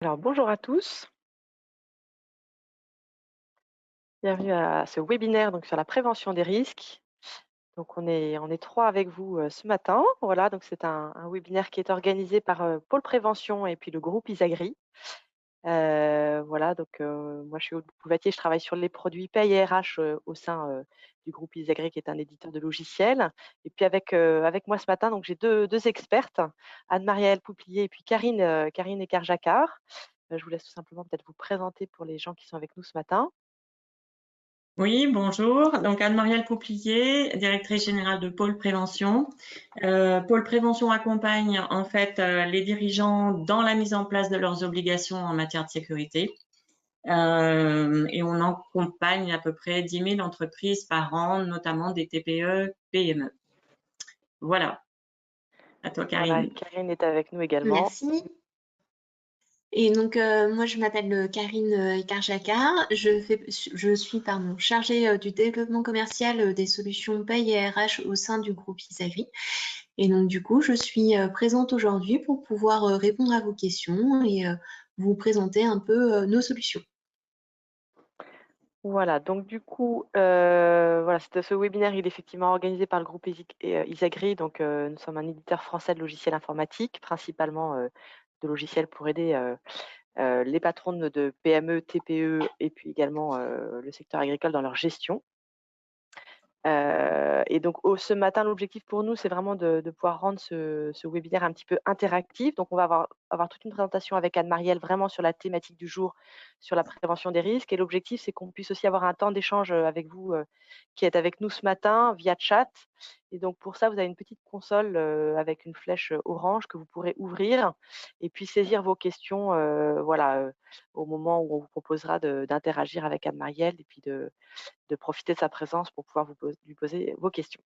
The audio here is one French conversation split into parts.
Alors bonjour à tous, bienvenue à ce webinaire donc sur la prévention des risques. Donc on est 3 avec vous, ce matin. Voilà, donc c'est un webinaire qui est organisé par, Pôle Prévention et puis le groupe Isagri. Voilà donc moi je suis Aude Bouvatier, je travaille sur les produits paie et RH, au sein, du groupe Isagri qui est un éditeur de logiciels. Et puis avec moi ce matin donc j'ai deux expertes, Anne-Marielle Pouplier et puis Karine Écart-Jacquard. Je vous laisse tout simplement peut-être vous présenter pour les gens qui sont avec nous ce matin. Oui, bonjour. Donc Anne-Marielle Pouplier, directrice générale de Pôle Prévention. Pôle Prévention accompagne en fait les dirigeants dans la mise en place de leurs obligations en matière de sécurité. Et on accompagne à peu près 10 000 entreprises par an, notamment des TPE, PME. Voilà. À toi, Voilà, Karine. Karine est avec nous également. Merci. Et donc, moi, je m'appelle Karine Écart-Jacquard. Je suis chargée du développement commercial des solutions paye et RH au sein du groupe Isagri. Et donc, du coup, je suis présente aujourd'hui pour pouvoir répondre à vos questions et vous présenter un peu nos solutions. Voilà, donc du coup, voilà, ce webinaire, il est effectivement organisé par le groupe Isagri. Donc, nous sommes un éditeur français de logiciels informatiques, principalement, de logiciels pour aider, les patrons de PME, TPE et puis également, le secteur agricole dans leur gestion. Et donc ce matin, l'objectif pour nous, c'est vraiment de pouvoir rendre ce webinaire un petit peu interactif. Donc on va avoir toute une présentation avec Anne-Marielle vraiment sur la thématique du jour, sur la prévention des risques. Et l'objectif, c'est qu'on puisse aussi avoir un temps d'échange, avec vous, qui êtes avec nous ce matin via chat. Et donc pour ça, vous avez une petite console, avec une flèche, orange que vous pourrez ouvrir et puis saisir vos questions, voilà, au moment où on vous proposera d'interagir avec Anne-Marielle et puis de profiter de sa présence pour pouvoir lui poser vos questions.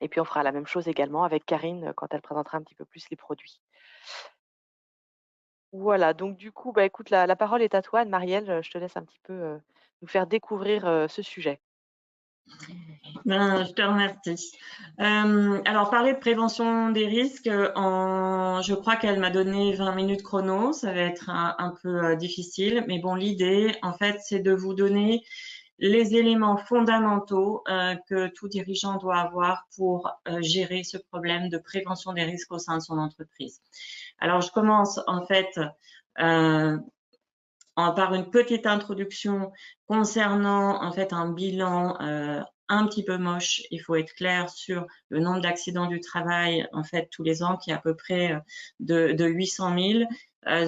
Et puis on fera la même chose également avec Karine, quand elle présentera un petit peu plus les produits. Voilà, donc du coup, bah, écoute, la parole est à toi, Anne-Marielle, je te laisse un petit peu, nous faire découvrir, ce sujet. Ben, je te remercie. Alors, parler de prévention des risques, je crois qu'elle m'a donné 20 minutes chrono. Ça va être un peu difficile, mais bon, l'idée, en fait, c'est de vous donner les éléments fondamentaux que tout dirigeant doit avoir pour gérer ce problème de prévention des risques au sein de son entreprise. Alors, je commence en fait euh, par une petite introduction concernant en fait un bilan un petit peu moche. Il faut être clair sur le nombre d'accidents du travail en fait tous les ans, qui est à peu près de 800 000.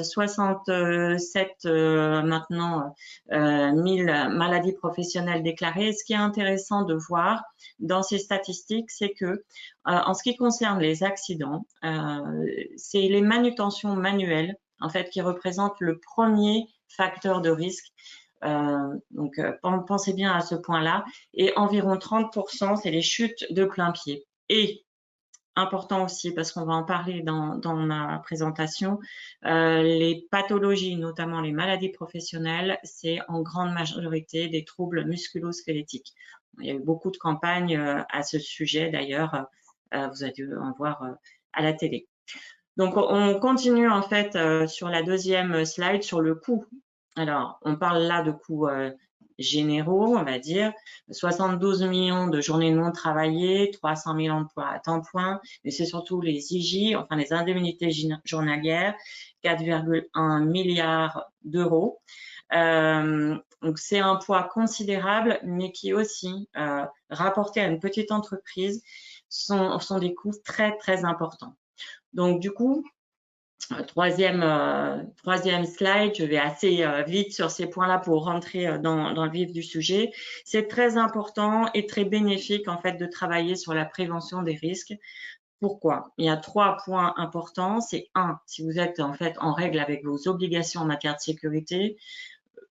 67 maintenant 1000 maladies professionnelles déclarées. Ce qui est intéressant de voir dans ces statistiques, c'est que en ce qui concerne les accidents, c'est les manutentions manuelles en fait qui représentent le premier facteur de risque. Donc, pensez bien à ce point-là. Et environ 30%, c'est les chutes de plein pied. Et important aussi, parce qu'on va en parler dans ma présentation, les pathologies, notamment les maladies professionnelles, c'est en grande majorité des troubles musculo-squelettiques. Il y a eu beaucoup de campagnes à ce sujet, d'ailleurs, vous avez dû en voir à la télé. Donc, on continue en fait sur la deuxième slide sur le coût. Alors, on parle là de coûts généraux, on va dire, 72 millions de journées non travaillées, 300 000 emplois à temps plein, mais c'est surtout les IJ, enfin les indemnités journalières, 4,1 milliards d'euros. Donc, c'est un poids considérable, mais qui aussi, rapporté à une petite entreprise, sont des coûts très, très importants. Donc, du coup, troisième slide, je vais assez vite sur ces points-là pour rentrer dans le vif du sujet. C'est très important et très bénéfique en fait de travailler sur la prévention des risques. Pourquoi? Il y a 3 points importants. C'est 1, si vous êtes en fait en règle avec vos obligations en matière de sécurité,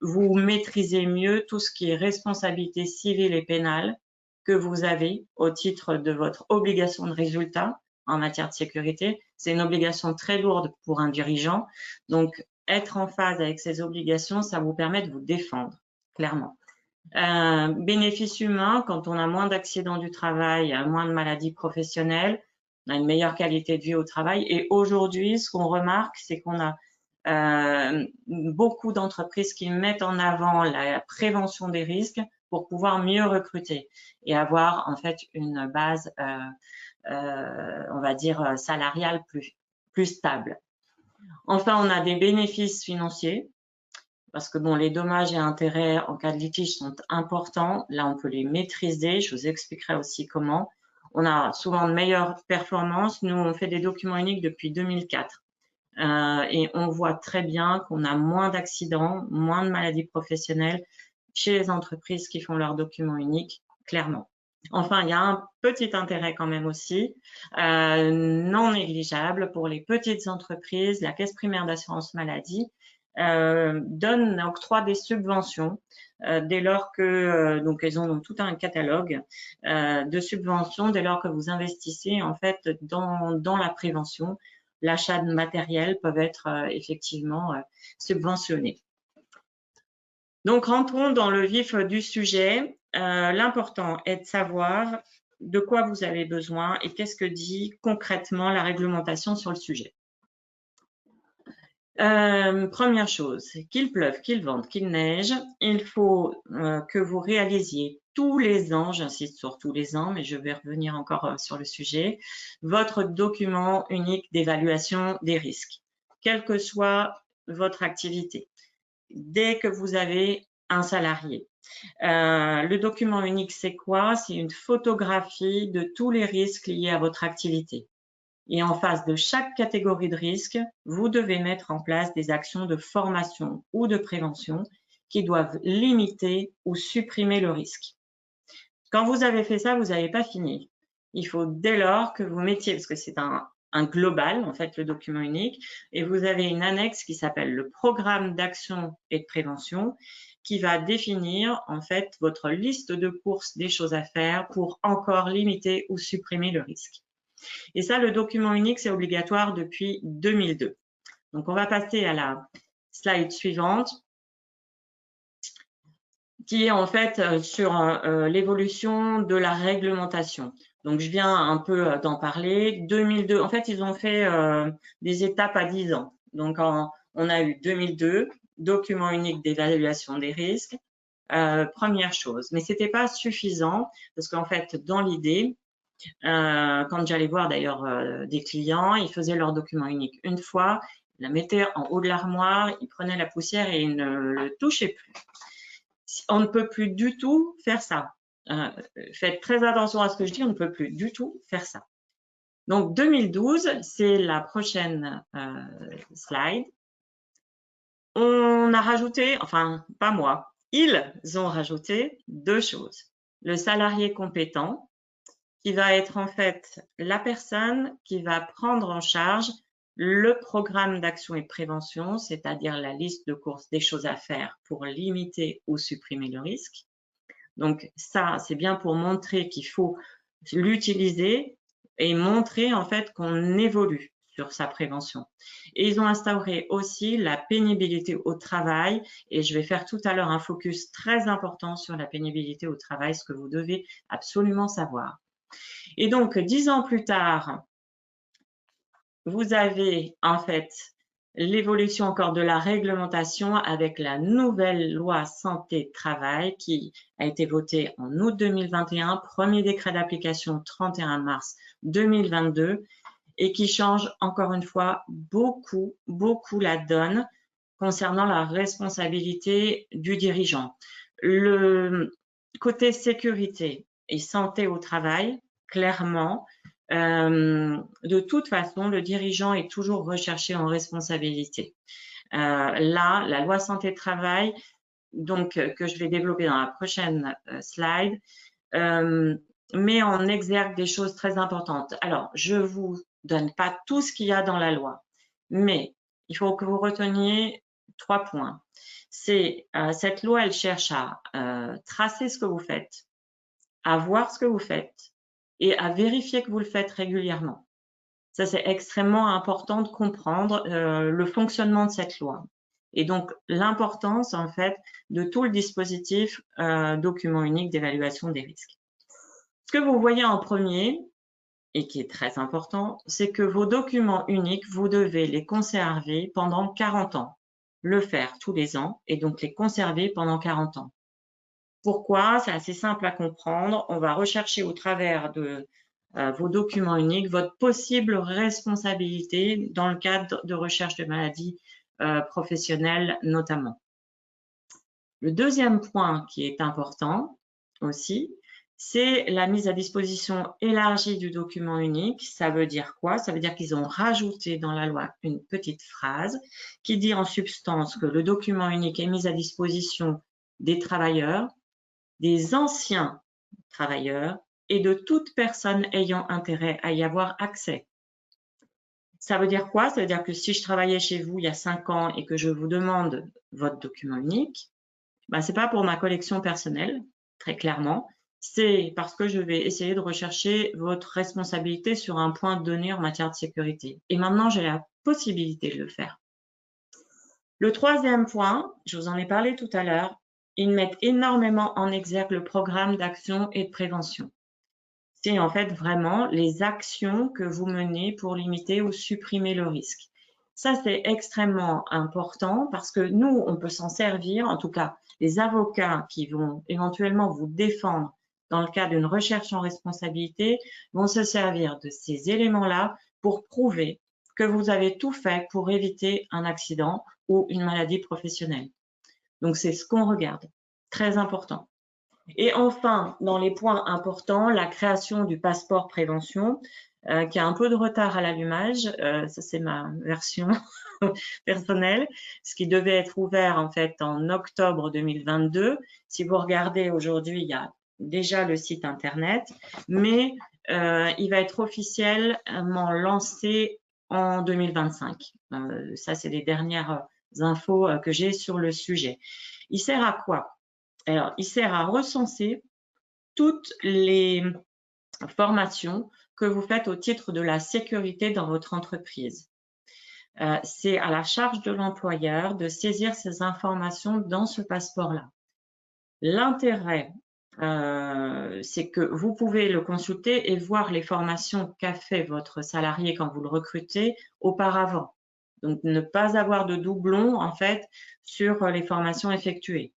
vous maîtrisez mieux tout ce qui est responsabilité civile et pénale que vous avez au titre de votre obligation de résultat en matière de sécurité. C'est une obligation très lourde pour un dirigeant. Donc, être en phase avec ces obligations, ça vous permet de vous défendre, clairement. Bénéfice humain, quand on a moins d'accidents du travail, moins de maladies professionnelles, on a une meilleure qualité de vie au travail. Et aujourd'hui, ce qu'on remarque, c'est qu'on a beaucoup d'entreprises qui mettent en avant la prévention des risques pour pouvoir mieux recruter et avoir en fait une base, on va dire, salariale plus stable. Enfin, on a des bénéfices financiers parce que bon, les dommages et intérêts en cas de litige sont importants. Là, on peut les maîtriser. Je vous expliquerai aussi comment. On a souvent de meilleures performances. Nous, on fait des documents uniques depuis 2004. Et on voit très bien qu'on a moins d'accidents, moins de maladies professionnelles chez les entreprises qui font leurs documents uniques, clairement. Enfin, il y a un petit intérêt quand même aussi, non négligeable pour les petites entreprises. La Caisse primaire d'assurance maladie octroie des subventions dès lors que, donc elles ont tout un catalogue de subventions dès lors que vous investissez en fait dans la prévention. L'achat de matériel peuvent être effectivement subventionnés. Donc, rentrons dans le vif du sujet. L'important est de savoir de quoi vous avez besoin et qu'est-ce que dit concrètement la réglementation sur le sujet. Première chose, qu'il pleuve, qu'il vente, qu'il neige, il faut que vous réalisiez tous les ans, j'insiste sur tous les ans, mais je vais revenir encore sur le sujet, votre document unique d'évaluation des risques, quelle que soit votre activité. Dès que vous avez un salarié. Le document unique, c'est quoi? C'est une photographie de tous les risques liés à votre activité. Et en face de chaque catégorie de risque, vous devez mettre en place des actions de formation ou de prévention qui doivent limiter ou supprimer le risque. Quand vous avez fait ça, vous n'avez pas fini. Il faut dès lors que vous mettiez, parce que c'est un global, en fait, le document unique, et vous avez une annexe qui s'appelle le programme d'action et de prévention qui va définir, en fait, votre liste de courses des choses à faire pour encore limiter ou supprimer le risque. Et ça, le document unique, c'est obligatoire depuis 2002. Donc, on va passer à la slide suivante, qui est en fait sur l'évolution de la réglementation. Donc, je viens un peu d'en parler. 2002, en fait, ils ont fait des étapes à 10 ans. Donc, on a eu 2002, document unique d'évaluation des risques, première chose. Mais c'était pas suffisant parce qu'en fait, dans l'idée, quand j'allais voir d'ailleurs des clients, ils faisaient leur document unique une fois, ils la mettaient en haut de l'armoire, ils prenaient la poussière et ils ne le touchaient plus. On ne peut plus du tout faire ça. Faites très attention à ce que je dis, on ne peut plus du tout faire ça. Donc 2012, c'est la prochaine slide. On a rajouté, enfin pas moi, ils ont rajouté deux choses. Le salarié compétent, qui va être en fait la personne qui va prendre en charge le programme d'action et de prévention, c'est-à-dire la liste de courses des choses à faire pour limiter ou supprimer le risque. Donc ça, c'est bien pour montrer qu'il faut l'utiliser et montrer en fait qu'on évolue sur sa prévention. Et ils ont instauré aussi la pénibilité au travail et je vais faire tout à l'heure un focus très important sur la pénibilité au travail, ce que vous devez absolument savoir. Et donc, 10 ans plus tard, vous avez en fait l'évolution encore de la réglementation avec la nouvelle loi santé-travail qui a été votée en août 2021, premier décret d'application 31 mars 2022 et qui change encore une fois beaucoup la donne concernant la responsabilité du dirigeant. Le côté sécurité et santé au travail, clairement, de toute façon, le dirigeant est toujours recherché en responsabilité. Là, la loi santé-travail, donc que je vais développer dans la prochaine slide, met en exergue des choses très importantes. Alors, je vous donne pas tout ce qu'il y a dans la loi, mais il faut que vous reteniez 3 points. C'est cette loi, elle cherche à tracer ce que vous faites, à voir ce que vous faites et à vérifier que vous le faites régulièrement. Ça, c'est extrêmement important de comprendre le fonctionnement de cette loi. Et donc, l'importance, en fait, de tout le dispositif document unique d'évaluation des risques. Ce que vous voyez en premier, et qui est très important, c'est que vos documents uniques, vous devez les conserver pendant 40 ans. Le faire tous les ans et donc les conserver pendant 40 ans. Pourquoi? C'est assez simple à comprendre. On va rechercher au travers de vos documents uniques votre possible responsabilité dans le cadre de recherche de maladies professionnelles notamment. Le deuxième point qui est important aussi, c'est la mise à disposition élargie du document unique. Ça veut dire quoi? Ça veut dire qu'ils ont rajouté dans la loi une petite phrase qui dit en substance que le document unique est mis à disposition des travailleurs, des anciens travailleurs et de toute personne ayant intérêt à y avoir accès. Ça veut dire quoi? Ça veut dire que si je travaillais chez vous il y a 5 ans et que je vous demande votre document unique, ben, c'est pas pour ma collection personnelle, très clairement. C'est parce que je vais essayer de rechercher votre responsabilité sur un point donné en matière de sécurité. Et maintenant, j'ai la possibilité de le faire. Le troisième point, je vous en ai parlé tout à l'heure, ils mettent énormément en exergue le programme d'action et de prévention. C'est en fait vraiment les actions que vous menez pour limiter ou supprimer le risque. Ça, c'est extrêmement important parce que nous, on peut s'en servir, en tout cas, les avocats qui vont éventuellement vous défendre dans le cadre d'une recherche en responsabilité vont se servir de ces éléments-là pour prouver que vous avez tout fait pour éviter un accident ou une maladie professionnelle. Donc, c'est ce qu'on regarde. Très important. Et enfin, dans les points importants, la création du passeport prévention, qui a un peu de retard à l'allumage. Ça, c'est ma version personnelle, ce qui devait être ouvert en fait en octobre 2022. Si vous regardez aujourd'hui, il y a déjà le site internet, mais il va être officiellement lancé en 2025. Ça, c'est les dernières infos que j'ai sur le sujet. Il sert à quoi? Alors, il sert à recenser toutes les formations que vous faites au titre de la sécurité dans votre entreprise. C'est à la charge de l'employeur de saisir ces informations dans ce passeport-là. L'intérêt, c'est que vous pouvez le consulter et voir les formations qu'a fait votre salarié quand vous le recrutez auparavant. Donc, ne pas avoir de doublons, en fait, sur les formations effectuées.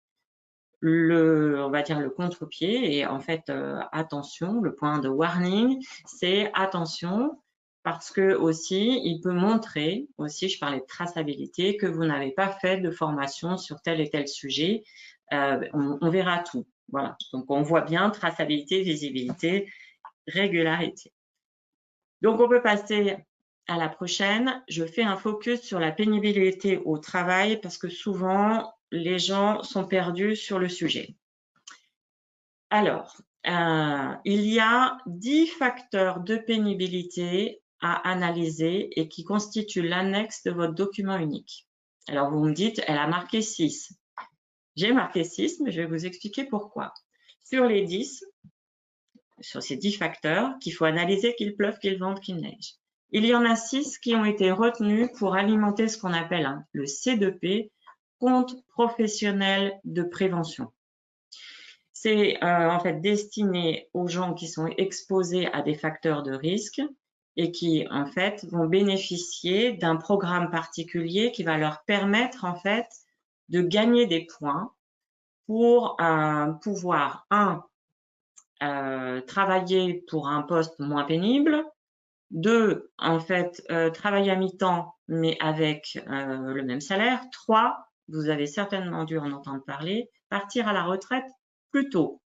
On va dire le contre-pied et en fait, attention, le point de warning, c'est attention parce que aussi, il peut montrer, aussi je parlais de traçabilité, que vous n'avez pas fait de formation sur tel et tel sujet. On verra tout. Voilà, donc on voit bien traçabilité, visibilité, régularité. Donc on peut passer à la prochaine. Je fais un focus sur la pénibilité au travail parce que souvent, les gens sont perdus sur le sujet. Alors, il y a 10 facteurs de pénibilité à analyser et qui constituent l'annexe de votre document unique. Alors, vous me dites, elle a marqué 6. J'ai marqué 6, mais je vais vous expliquer pourquoi. Sur les 10, sur ces 10 facteurs qu'il faut analyser, qu'il pleuve, qu'il vente, qu'il neige, il y en a 6 qui ont été retenus pour alimenter ce qu'on appelle le C2P, compte professionnel de prévention. C'est en fait destiné aux gens qui sont exposés à des facteurs de risque et qui en fait vont bénéficier d'un programme particulier qui va leur permettre en fait de gagner des points pour pouvoir travailler pour un poste moins pénible, 2, en fait, travailler à mi-temps mais avec le même salaire, 3, vous avez certainement dû en entendre parler, partir à la retraite plus tôt.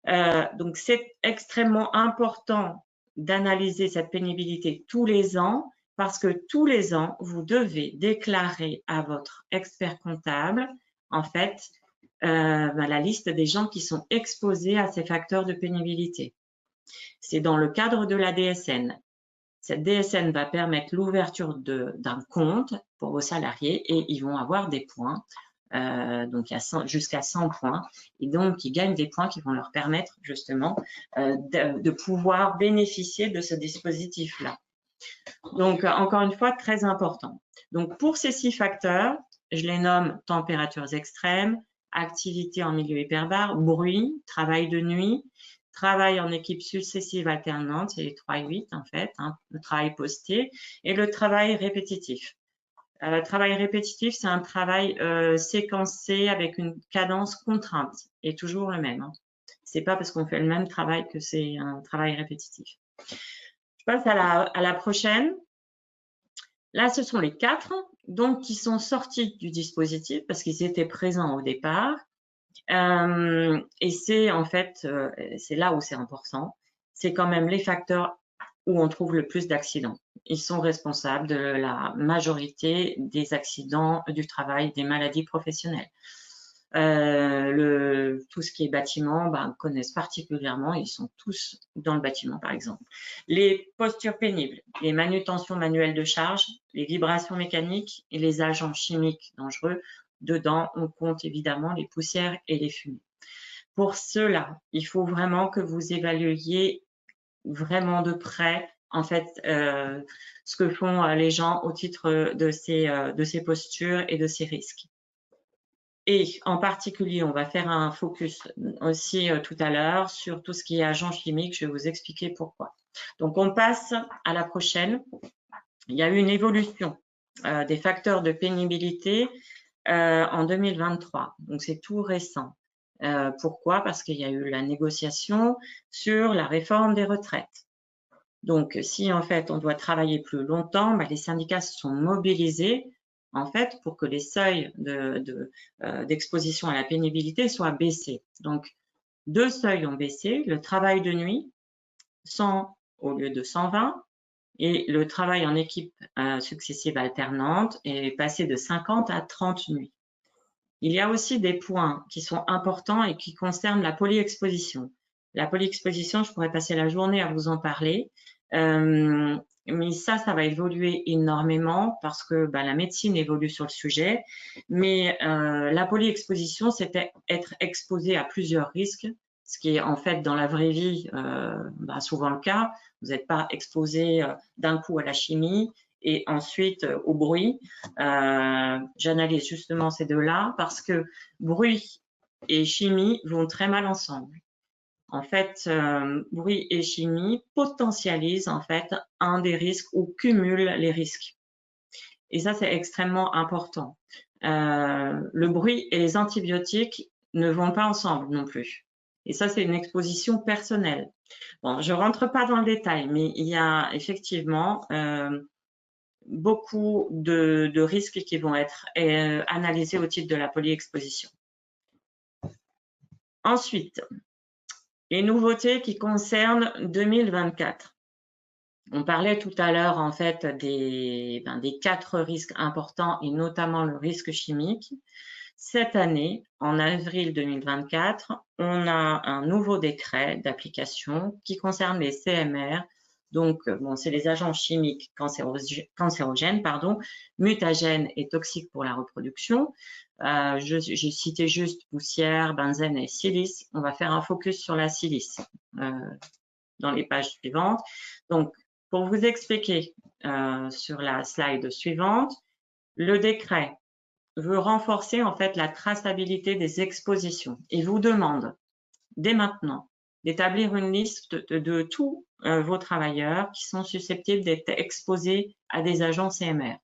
Donc, c'est extrêmement important d'analyser cette pénibilité tous les ans parce que tous les ans, vous devez déclarer à votre expert comptable, en fait, la liste des gens qui sont exposés à ces facteurs de pénibilité. C'est dans le cadre de la DSN. Cette DSN va permettre l'ouverture d'un compte pour vos salariés et ils vont avoir des points. Donc, il y a jusqu'à 100 points. Et donc, ils gagnent des points qui vont leur permettre justement de pouvoir bénéficier de ce dispositif-là. Donc, encore une fois, très important. Donc, pour ces 6 facteurs, je les nomme températures extrêmes, activité en milieu hyperbare, bruit, travail de nuit, travail en équipe successive alternante, c'est les 3 et 8 en fait, hein, le travail posté, et le travail répétitif. Travail répétitif, c'est un travail séquencé avec une cadence contrainte, et toujours le même. Hein. C'est pas parce qu'on fait le même travail que c'est un travail répétitif. Je passe à la prochaine. Là, ce sont les 4 donc qui sont sortis du dispositif parce qu'ils étaient présents au départ. Et c'est en fait, c'est là où c'est important, c'est quand même les facteurs où on trouve le plus d'accidents. Ils sont responsables de la majorité des accidents du travail, des maladies professionnelles. Tout ce qui est bâtiment, connaissent particulièrement, ils sont tous dans le bâtiment par exemple. Les postures pénibles, les manutentions manuelles de charge, les vibrations mécaniques et les agents chimiques dangereux. Dedans, on compte évidemment les poussières et les fumées. Pour cela, il faut vraiment que vous évaluiez vraiment de près en fait ce que font les gens au titre de ces postures et de ces risques. Et en particulier, on va faire un focus aussi tout à l'heure sur tout ce qui est agents chimiques. Je vais vous expliquer pourquoi. Donc, on passe à la prochaine. Il y a eu une évolution des facteurs de pénibilité en 2023. Donc, c'est tout récent. Pourquoi? Parce qu'il y a eu la négociation sur la réforme des retraites. Donc, si en fait on doit travailler plus longtemps, les syndicats se sont mobilisés en fait pour que les seuils d'exposition à la pénibilité soient baissés. Donc, 2 seuils ont baissé, le travail de nuit, 100 au lieu de 120, et le travail en équipe successive alternante est passé de 50 à 30 nuits. Il y a aussi des points qui sont importants et qui concernent la polyexposition. La polyexposition, je pourrais passer la journée à vous en parler, mais ça va évoluer énormément parce que la médecine évolue sur le sujet. Mais la polyexposition, c'est être exposé à plusieurs risques, ce qui est en fait dans la vraie vie souvent le cas. Vous n'êtes pas exposé d'un coup à la chimie et ensuite au bruit. J'analyse justement ces deux-là parce que bruit et chimie vont très mal ensemble. En fait, bruit et chimie potentialisent en fait un des risques ou cumulent les risques. Et ça, c'est extrêmement important. Le bruit et les antibiotiques ne vont pas ensemble non plus. Et ça, c'est une exposition personnelle. Bon, je rentre pas dans le détail, mais il y a effectivement beaucoup de risques qui vont être analysés au titre de la polyexposition. Ensuite, les nouveautés qui concernent 2024. On parlait tout à l'heure en fait des 4 risques importants et notamment le risque chimique. Cette année, en avril 2024, on a un nouveau décret d'application qui concerne les CMR. Donc, c'est les agents chimiques cancérogènes, mutagènes et toxiques pour la reproduction. J'ai cité juste poussière, benzène et silice. On va faire un focus sur la silice dans les pages suivantes. Donc, pour vous expliquer sur la slide suivante, le décret veut renforcer en fait la traçabilité des expositions et vous demande dès maintenant d'établir une liste de tous vos travailleurs qui sont susceptibles d'être exposés à des agents CMR.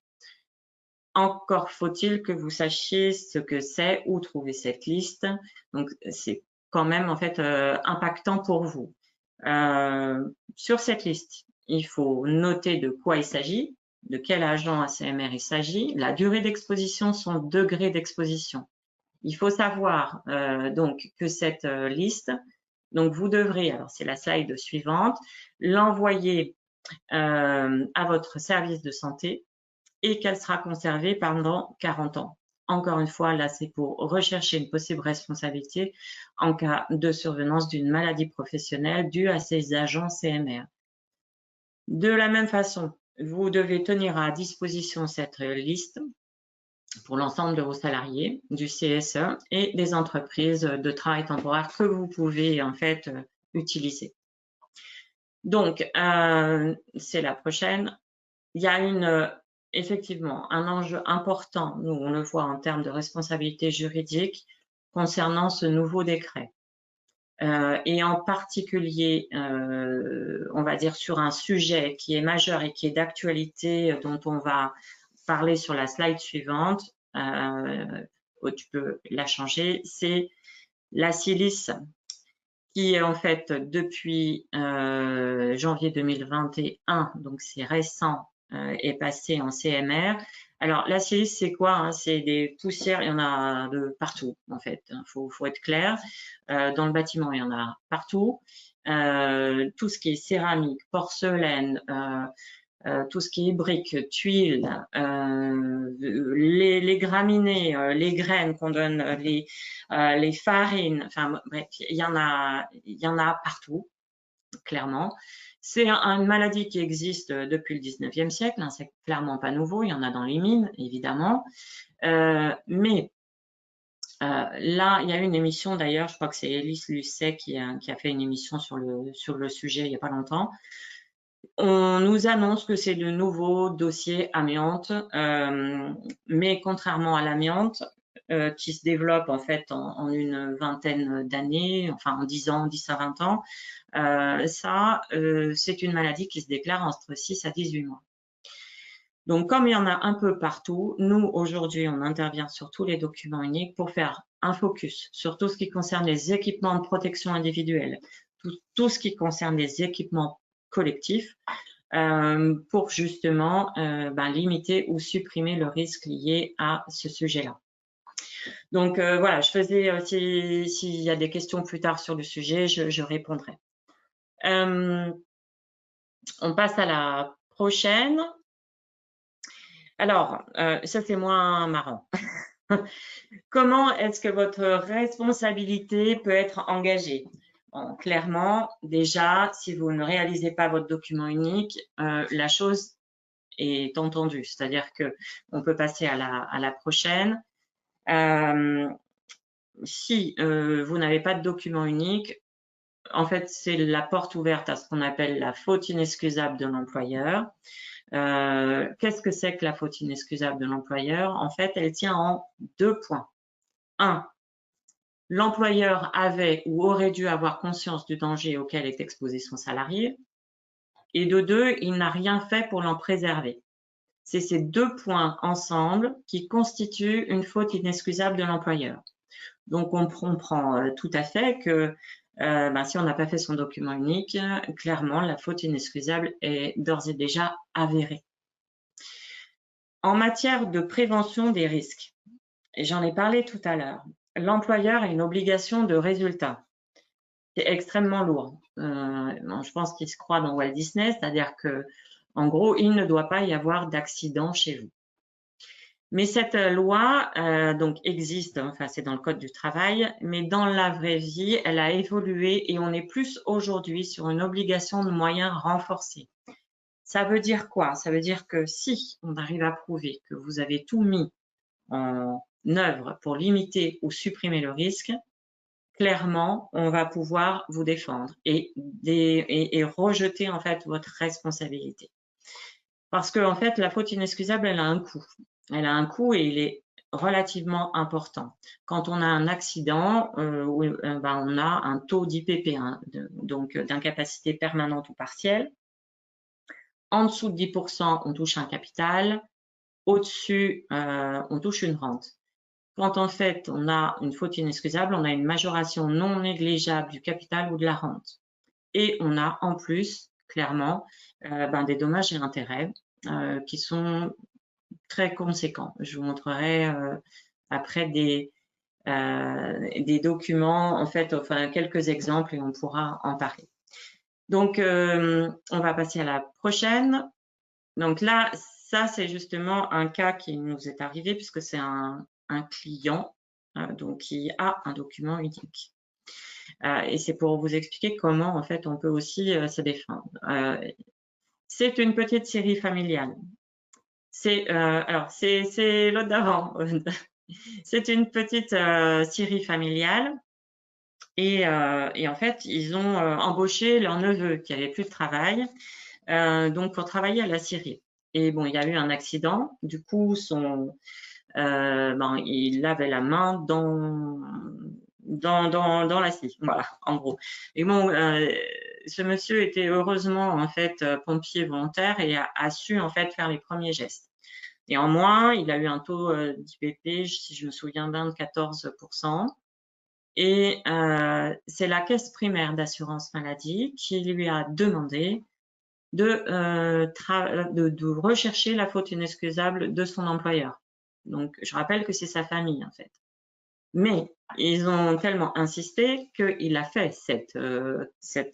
Encore faut-il que vous sachiez ce que c'est, où trouver cette liste. Donc, c'est quand même en fait impactant pour vous. Sur cette liste, il faut noter de quoi il s'agit, de quel agent ACMR il s'agit, la durée d'exposition, son degré d'exposition. Il faut savoir donc que cette liste, donc vous devrez, alors c'est la slide suivante, l'envoyer à votre service de santé et qu'elle sera conservée pendant 40 ans. Encore une fois, là, c'est pour rechercher une possible responsabilité en cas de survenance d'une maladie professionnelle due à ces agents CMR. De la même façon, vous devez tenir à disposition cette liste pour l'ensemble de vos salariés du CSE et des entreprises de travail temporaire que vous pouvez en fait utiliser. Donc, c'est la prochaine. Il y a effectivement un enjeu important, nous on le voit en termes de responsabilité juridique concernant ce nouveau décret. et en particulier, on va dire sur un sujet qui est majeur et qui est d'actualité, dont on va parler sur la slide suivante, tu peux la changer, c'est la silice qui en fait depuis janvier 2021, donc c'est récent, est passé en CMR. Alors la silice c'est quoi, hein? C'est des poussières, il y en a de partout en fait, faut être clair. Dans le bâtiment il y en a partout. Tout ce qui est céramique, porcelaine, tout ce qui est briques, tuiles, les graminées, les graines qu'on donne, les farines, enfin bref, il y en a partout, clairement. C'est une maladie qui existe depuis le 19e siècle, hein, c'est clairement pas nouveau, il y en a dans les mines, évidemment. Mais là, il y a une émission d'ailleurs, je crois que c'est Élise Lucet qui a fait une émission sur le sujet il n'y a pas longtemps. On nous annonce que c'est le nouveau dossier amiante, mais contrairement à l'amiante, qui se développe en fait en une vingtaine d'années, enfin en 10 ans, 10 à 20 ans, c'est une maladie qui se déclare entre 6 à 18 mois. Donc, comme il y en a un peu partout, nous, aujourd'hui, on intervient sur tous les documents uniques pour faire un focus sur tout ce qui concerne les équipements de protection individuelle, tout ce qui concerne les équipements collectifs, pour justement limiter ou supprimer le risque lié à ce sujet-là. Donc voilà, je faisais, s'il y a des questions plus tard sur le sujet, je répondrai. On passe à la prochaine. Alors, ça c'est moins marrant. Comment est-ce que votre responsabilité peut être engagée? Bon, clairement, déjà, si vous ne réalisez pas votre document unique, la chose est entendue. C'est-à-dire que on peut passer à la prochaine. Si vous n'avez pas de document unique, en fait, c'est la porte ouverte à ce qu'on appelle la faute inexcusable de l'employeur. Qu'est-ce que c'est que la faute inexcusable de l'employeur? En fait, elle tient en 2 points. 1. L'employeur avait ou aurait dû avoir conscience du danger auquel est exposé son salarié. Et de 2, il n'a rien fait pour l'en préserver. C'est ces 2 points ensemble qui constituent une faute inexcusable de l'employeur. Donc, on comprend tout à fait que si on n'a pas fait son document unique, clairement, la faute inexcusable est d'ores et déjà avérée. En matière de prévention des risques, et j'en ai parlé tout à l'heure, l'employeur a une obligation de résultat. C'est extrêmement lourd. Je pense qu'il se croit dans Walt Disney, c'est-à-dire que, en gros, il ne doit pas y avoir d'accident chez vous. Mais cette loi donc existe, enfin c'est dans le Code du travail, mais dans la vraie vie, elle a évolué et on est plus aujourd'hui sur une obligation de moyens renforcée. Ça veut dire quoi? Ça veut dire que si on arrive à prouver que vous avez tout mis en œuvre pour limiter ou supprimer le risque, clairement, on va pouvoir vous défendre et rejeter en fait votre responsabilité. Parce que en fait, la faute inexcusable, elle a un coût. Elle a un coût et il est relativement important. Quand on a un accident, on a un taux d'IPP, donc d'incapacité permanente ou partielle. En dessous de 10%, on touche un capital. Au-dessus, on touche une rente. Quand en fait, on a une faute inexcusable, on a une majoration non négligeable du capital ou de la rente. Et on a en plus, clairement, des dommages et intérêts qui sont très conséquents. Je vous montrerai après des documents, en fait, enfin quelques exemples et on pourra en parler. Donc, on va passer à la prochaine. Donc là, ça, c'est justement un cas qui nous est arrivé puisque c'est un client donc qui a un document unique. Et c'est pour vous expliquer comment, en fait, on peut aussi se défendre. C'est une petite scierie familiale. Alors, c'est l'autre d'avant. C'est une petite scierie familiale. Et en fait, ils ont embauché leur neveu qui avait plus de travail, donc pour travailler à la scierie. Et bon, il y a eu un accident. Du coup, il avait la main dans la scie, voilà, en gros. Et bon, ce monsieur était heureusement en fait pompier volontaire et a su en fait faire les premiers gestes. Néanmoins, il a eu un taux d'IPP, si je me souviens bien, de 14%. Et c'est la caisse primaire d'assurance maladie qui lui a demandé de rechercher la faute inexcusable de son employeur. Donc, je rappelle que c'est sa famille, en fait. Mais ils ont tellement insisté qu'il a fait cette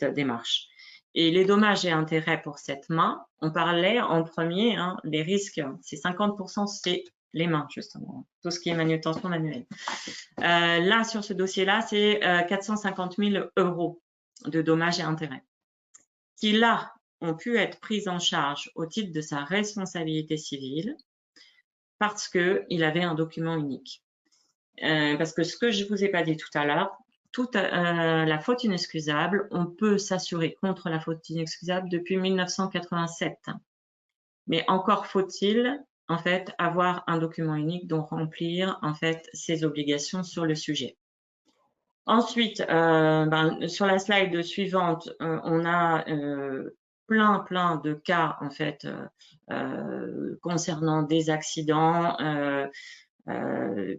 démarche. Et les dommages et intérêts pour cette main, on parlait en premier, hein, les risques, c'est 50%, c'est les mains, justement, tout ce qui est manutention manuelle. Là, sur ce dossier-là, c'est 450 000 € de dommages et intérêts qui, là, ont pu être pris en charge au titre de sa responsabilité civile parce qu'il avait un document unique. Parce que ce que je vous ai pas dit tout à l'heure, toute la faute inexcusable, on peut s'assurer contre la faute inexcusable depuis 1987. Mais encore faut-il en fait avoir un document unique dont remplir en fait ses obligations sur le sujet. Ensuite, sur la slide suivante, on a plein de cas en fait concernant des accidents.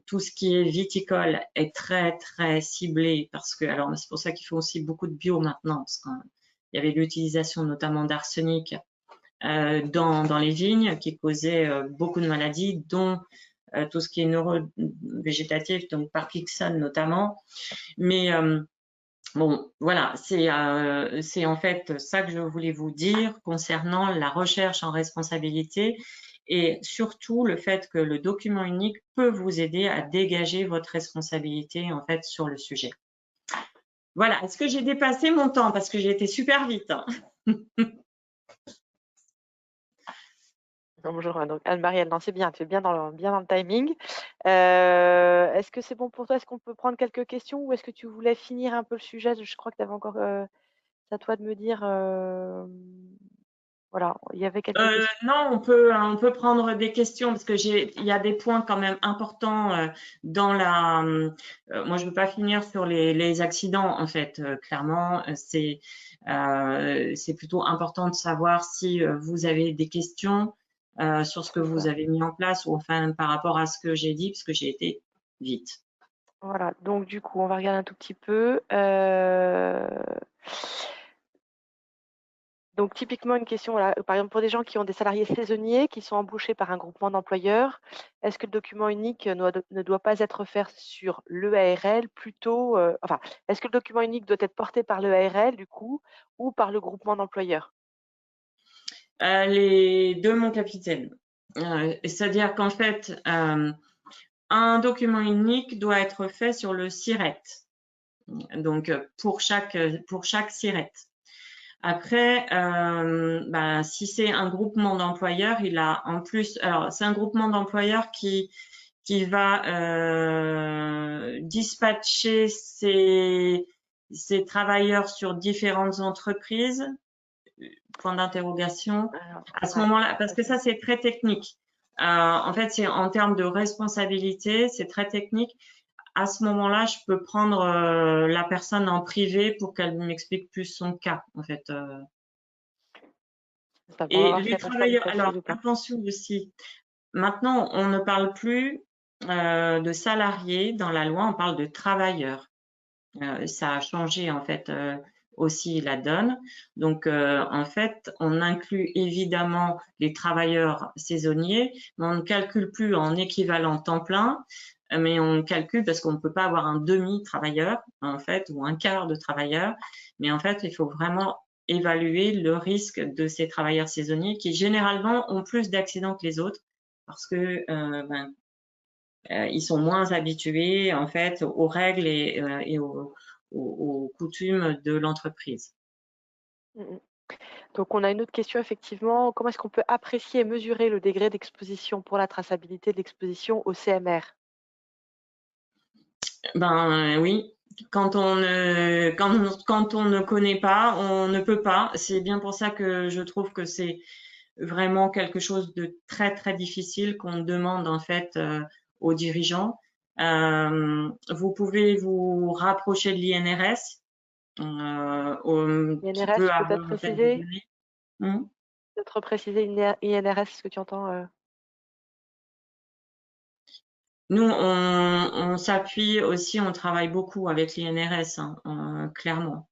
Tout ce qui est viticole est très ciblé parce que, alors c'est pour ça qu'il faut aussi beaucoup de bio maintenant, parce qu'il y avait l'utilisation notamment d'arsenic dans les vignes qui causait beaucoup de maladies, dont tout ce qui est neurovégétatif, donc Parkinson notamment. Mais bon, voilà, c'est en fait ça que je voulais vous dire concernant la recherche en responsabilité et surtout le fait que le document unique peut vous aider à dégager votre responsabilité en fait sur le sujet. Voilà, est-ce que j'ai dépassé mon temps parce que j'ai été super vite, hein. Bonjour, donc Anne-Marie, non, c'est bien, tu es bien dans le timing. Est-ce que c'est bon pour toi? Est-ce qu'on peut prendre quelques questions ou est-ce que tu voulais finir un peu le sujet? Je crois que tu avais encore, c'est à toi de me dire, voilà, il y avait quelques questions. Non, on peut prendre des questions parce que il y a des points quand même importants dans la. Moi, je veux pas finir sur les accidents en fait. Clairement, c'est plutôt important de savoir si vous avez des questions sur ce que vous avez mis en place ou enfin par rapport à ce que j'ai dit parce que j'ai été vite. Voilà, donc du coup, on va regarder un tout petit peu. Donc typiquement une question, voilà, par exemple pour des gens qui ont des salariés saisonniers qui sont embauchés par un groupement d'employeurs, est-ce que le document unique ne doit pas être fait sur l'EARL plutôt, enfin, est-ce que le document unique doit être porté par l'EARL du coup ou par le groupement d'employeurs? Les deux, mon capitaine. C'est-à-dire qu'en fait, un document unique doit être fait sur le SIRET. Donc, pour chaque SIRET. Après, si c'est un groupement d'employeurs, il a en plus, alors c'est un groupement d'employeurs qui va dispatcher ses travailleurs sur différentes entreprises. Point d'interrogation. À ce moment-là, parce que ça c'est très technique. En fait, c'est en termes de responsabilité, c'est très technique. À ce moment-là, je peux prendre la personne en privé pour qu'elle m'explique plus son cas, en fait. Et les travailleurs, alors attention aussi, maintenant, on ne parle plus de salariés dans la loi, on parle de travailleurs. Ça a changé, en fait, aussi la donne. Donc, en fait, on inclut évidemment les travailleurs saisonniers, mais on ne calcule plus en équivalent temps plein, mais on calcule parce qu'on ne peut pas avoir un demi-travailleur, en fait, ou un quart de travailleur. Mais en fait, il faut vraiment évaluer le risque de ces travailleurs saisonniers qui, généralement, ont plus d'accidents que les autres parce que ils sont moins habitués, en fait, aux règles et aux coutumes de l'entreprise. Donc, on a une autre question, effectivement. Comment est-ce qu'on peut apprécier et mesurer le degré d'exposition pour la traçabilité de l'exposition au CMR? Oui, quand on ne connaît pas, on ne peut pas. C'est bien pour ça que je trouve que c'est vraiment quelque chose de très difficile qu'on demande en fait aux dirigeants. Vous pouvez vous rapprocher de l'INRS, qui peut INRS, tu peux peut-être avoir en fait des préciser? données. Peut-être repréciser INRS, ce que tu entends? Nous, on s'appuie aussi, on travaille beaucoup avec l'INRS, clairement.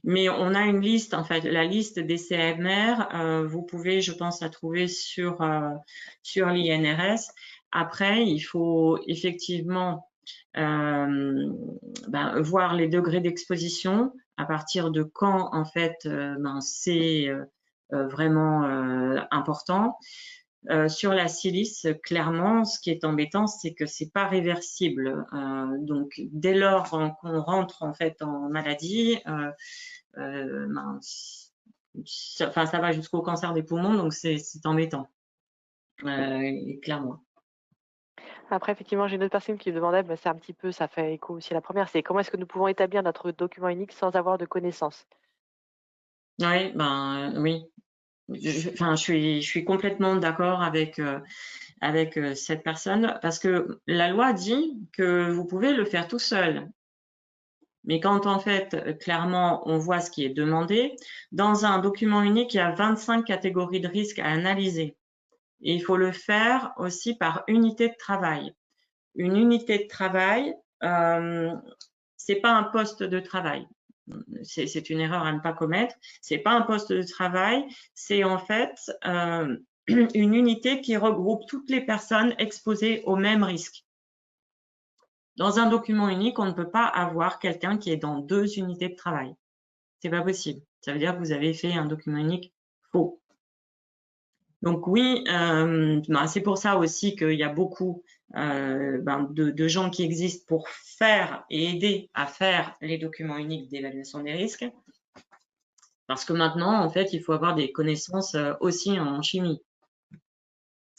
Mais on a une liste, en fait, la liste des CMR, vous pouvez, je pense, la trouver sur l'INRS. Après, il faut effectivement voir les degrés d'exposition, à partir de quand, en fait, c'est vraiment important. Sur la silice, clairement, ce qui est embêtant, c'est que c'est pas réversible. Donc, dès lors qu'on rentre en fait en maladie, ça va jusqu'au cancer des poumons, donc c'est embêtant, clairement. Après, effectivement, j'ai une autre personne qui me demandait, c'est un petit peu, ça fait écho aussi à la première, c'est comment est-ce que nous pouvons établir notre document unique sans avoir de connaissances? Oui, oui. Je suis complètement d'accord avec cette personne, parce que la loi dit que vous pouvez le faire tout seul. Mais quand en fait, clairement, on voit ce qui est demandé, dans un document unique, il y a 25 catégories de risques à analyser. Et il faut le faire aussi par unité de travail. Une unité de travail, c'est pas un poste de travail. C'est une erreur à ne pas commettre. C'est pas un poste de travail, c'est en fait une unité qui regroupe toutes les personnes exposées au même risque. Dans un document unique, on ne peut pas avoir quelqu'un qui est dans 2 unités de travail. C'est pas possible. Ça veut dire que vous avez fait un document unique faux. Donc oui, c'est pour ça aussi qu'il y a beaucoup de gens qui existent pour faire et aider à faire les documents uniques d'évaluation des risques. Parce que maintenant, en fait, il faut avoir des connaissances aussi en chimie.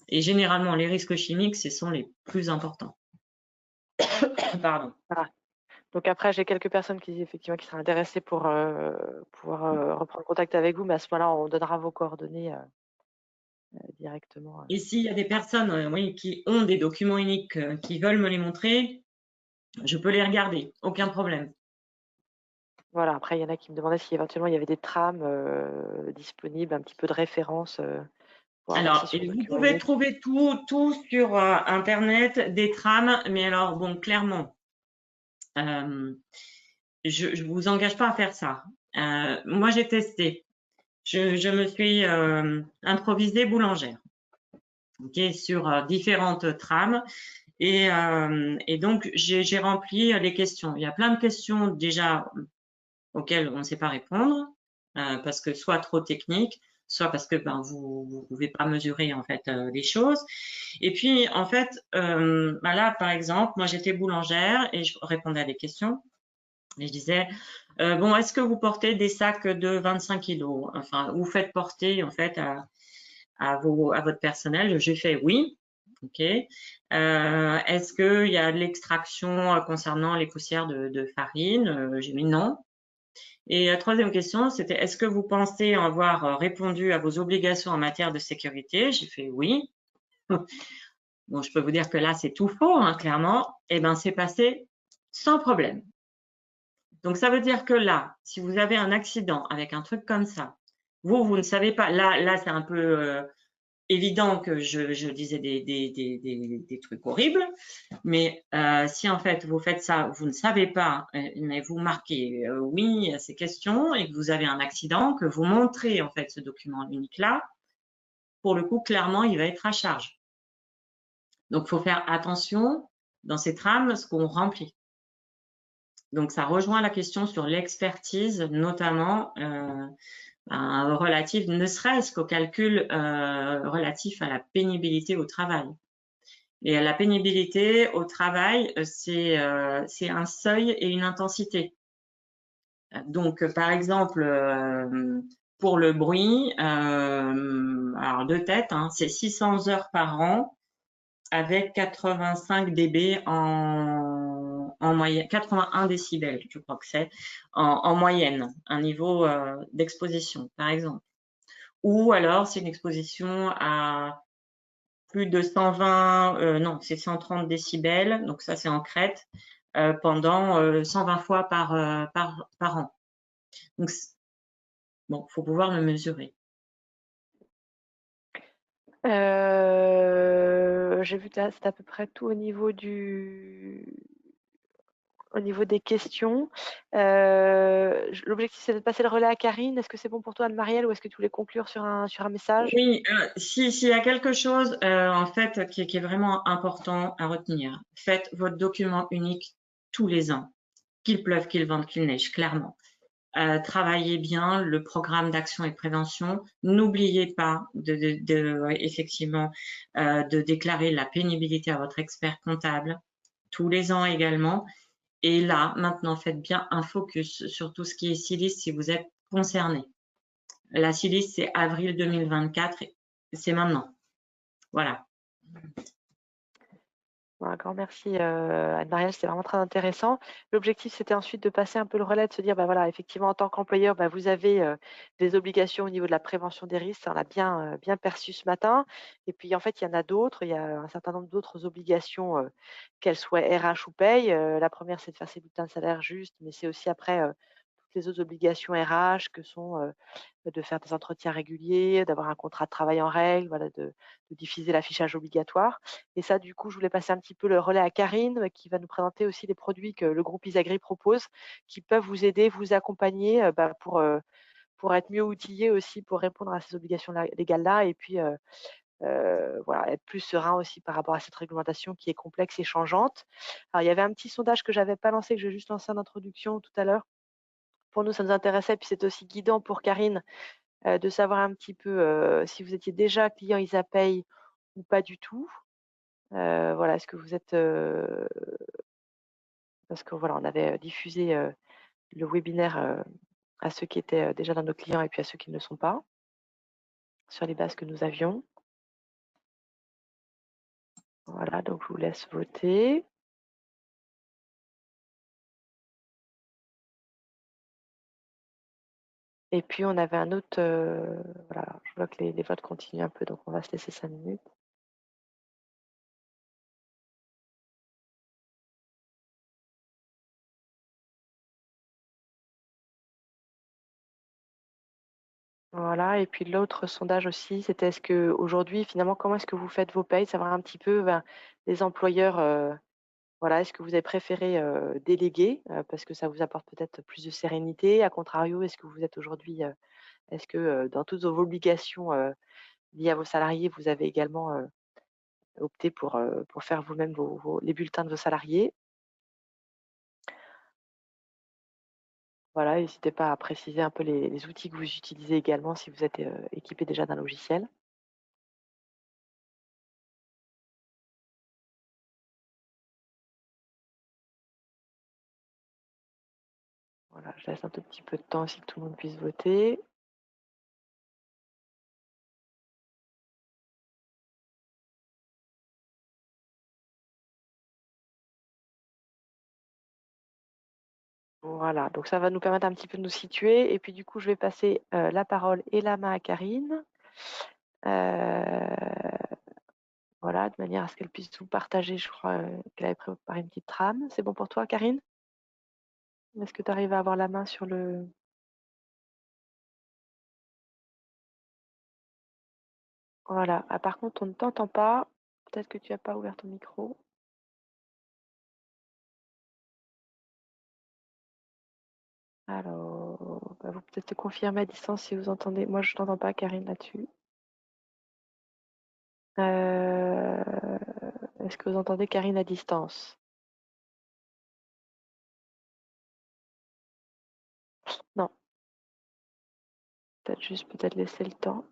Et généralement, les risques chimiques, ce sont les plus importants. Pardon. Voilà. Donc après, j'ai quelques personnes qui seraient intéressées pour pouvoir reprendre contact avec vous, mais à ce moment-là, on donnera vos coordonnées directement. Et s'il y a des personnes qui ont des documents uniques qui veulent me les montrer, je peux les regarder, aucun problème. Voilà, après, il y en a qui me demandaient si éventuellement il y avait des trames disponibles, un petit peu de référence pour avancer Alors, sur le vous document pouvez unique. trouver tout sur Internet, des trames, mais alors, bon, clairement, je ne vous engage pas à faire ça. Moi, j'ai testé. Je me suis improvisée boulangère, sur différentes trames. Et donc, j'ai rempli les questions. Il y a plein de questions déjà auxquelles on ne sait pas répondre, parce que soit trop technique, soit parce que vous ne pouvez pas mesurer en fait les choses. Et puis en fait, là par exemple, moi j'étais boulangère et je répondais à des questions. Et je disais, bon, est-ce que vous portez des sacs de 25 kilos? Enfin, vous faites porter en fait à votre personnel? J'ai fait oui. OK. Est-ce qu'il y a de l'extraction concernant les poussières de farine? J'ai mis non. Et la troisième question, c'était est-ce que vous pensez avoir répondu à vos obligations en matière de sécurité? J'ai fait oui. Bon, je peux vous dire que là, c'est tout faux, clairement. Eh bien, c'est passé sans problème. Donc, ça veut dire que là, si vous avez un accident avec un truc comme ça, vous ne savez pas. Là, c'est un peu évident que je disais des trucs horribles, mais si en fait vous faites ça, vous ne savez pas, mais vous marquez oui à ces questions et que vous avez un accident, que vous montrez en fait ce document unique là, pour le coup clairement il va être à charge. Donc il faut faire attention dans ces trames ce qu'on remplit. Donc ça rejoint la question sur l'expertise, notamment relative, ne serait-ce qu'au calcul relatif à la pénibilité au travail. Et la pénibilité au travail, c'est un seuil et une intensité. Donc, par exemple, pour le bruit, alors de tête, c'est 600 heures par an avec 85 dB en moyenne, 81 décibels, je crois que c'est, en moyenne, un niveau d'exposition, par exemple. Ou alors, c'est une exposition à plus de 120, non, c'est 130 décibels, donc ça c'est en crête, pendant 120 fois par an. Donc, bon, faut pouvoir le mesurer. J'ai vu que c'est à peu près tout au niveau des questions. L'objectif, c'est de passer le relais à Karine. Est-ce que c'est bon pour toi, Anne-Marielle, ou est-ce que tu voulais conclure sur un message? Oui, s'il y a quelque chose en fait qui est vraiment important à retenir, faites votre document unique tous les ans, qu'il pleuve, qu'il vente, qu'il neige, clairement. Travaillez bien le programme d'action et de prévention. N'oubliez pas effectivement de déclarer la pénibilité à votre expert comptable tous les ans également. Et là, maintenant, faites bien un focus sur tout ce qui est silice si vous êtes concerné. La silice, c'est avril 2024, c'est maintenant. Voilà. Bon, un grand merci, Anne-Marielle, c'était vraiment très intéressant. L'objectif, c'était ensuite de passer un peu le relais, de se dire, bah voilà, effectivement, en tant qu'employeur, bah, vous avez des obligations au niveau de la prévention des risques. Ça, on l'a bien perçu ce matin. Et puis, en fait, il y en a d'autres. Il y a un certain nombre d'autres obligations, qu'elles soient RH ou paye. La première, c'est de faire ses bulletins de salaire justes, mais c'est aussi après toutes les autres obligations RH que sont de faire des entretiens réguliers, d'avoir un contrat de travail en règle, voilà, de diffuser l'affichage obligatoire. Et ça, du coup, je voulais passer un petit peu le relais à Karine, qui va nous présenter aussi les produits que le groupe Isagri propose, qui peuvent vous aider, vous accompagner bah, pour être mieux outillés aussi pour répondre à ces obligations légales-là, et puis voilà, être plus serein aussi par rapport à cette réglementation qui est complexe et changeante. Alors, il y avait un petit sondage que j'avais pas lancé, que je vais juste lancer en introduction tout à l'heure. Pour nous, ça nous intéressait, puis c'est aussi guidant pour Karine de savoir un petit peu, si vous étiez déjà client Isapay ou pas du tout. Voilà, est-ce que vous êtes, parce que voilà, on avait diffusé le webinaire à ceux qui étaient déjà dans nos clients et puis à ceux qui ne le sont pas, sur les bases que nous avions. Voilà, donc je vous laisse voter. Et puis on avait un autre, voilà, je vois que les votes continuent un peu, donc on va se laisser 5 minutes. Voilà, et puis l'autre sondage aussi, c'était est-ce que aujourd'hui, finalement, comment est-ce que vous faites vos payes? Savoir un petit peu, ben, les employeurs, voilà, est-ce que vous avez préféré déléguer parce que ça vous apporte peut-être plus de sérénité? À contrario, est-ce que vous êtes aujourd'hui, est-ce que dans toutes vos obligations liées à vos salariés, vous avez également opté pour faire vous-même les bulletins de vos salariés? Voilà, n'hésitez pas à préciser un peu les outils que vous utilisez également si vous êtes équipé déjà d'un logiciel. Voilà, je laisse un tout petit peu de temps aussi que tout le monde puisse voter. Voilà, donc ça va nous permettre un petit peu de nous situer. Et puis du coup, je vais passer la parole et la main à Karine. Voilà, de manière à ce qu'elle puisse tout partager. Je crois qu'elle avait préparé une petite trame. C'est bon pour toi, Karine? Est-ce que tu arrives à avoir la main sur le... Voilà. Ah, par contre, on ne t'entend pas. Peut-être que tu n'as pas ouvert ton micro. Alors, bah, vous peut-être te confirmer à distance si vous entendez. Moi, je t'entends pas, Karine, là-dessus. Est-ce que vous entendez Karine à distance? Non. Peut-être laisser le temps.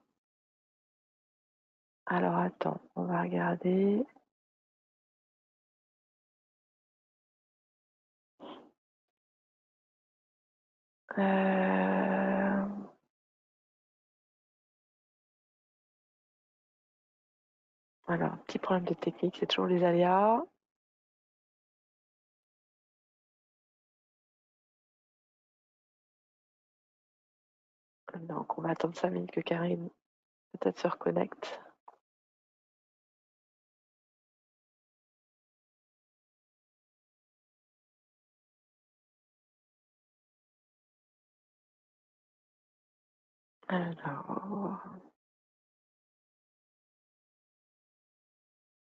Alors, attends, on va regarder. Alors, petit problème de technique, c'est toujours les aléas. Donc, on va attendre 5 minutes que Karine peut-être se reconnecte. Alors,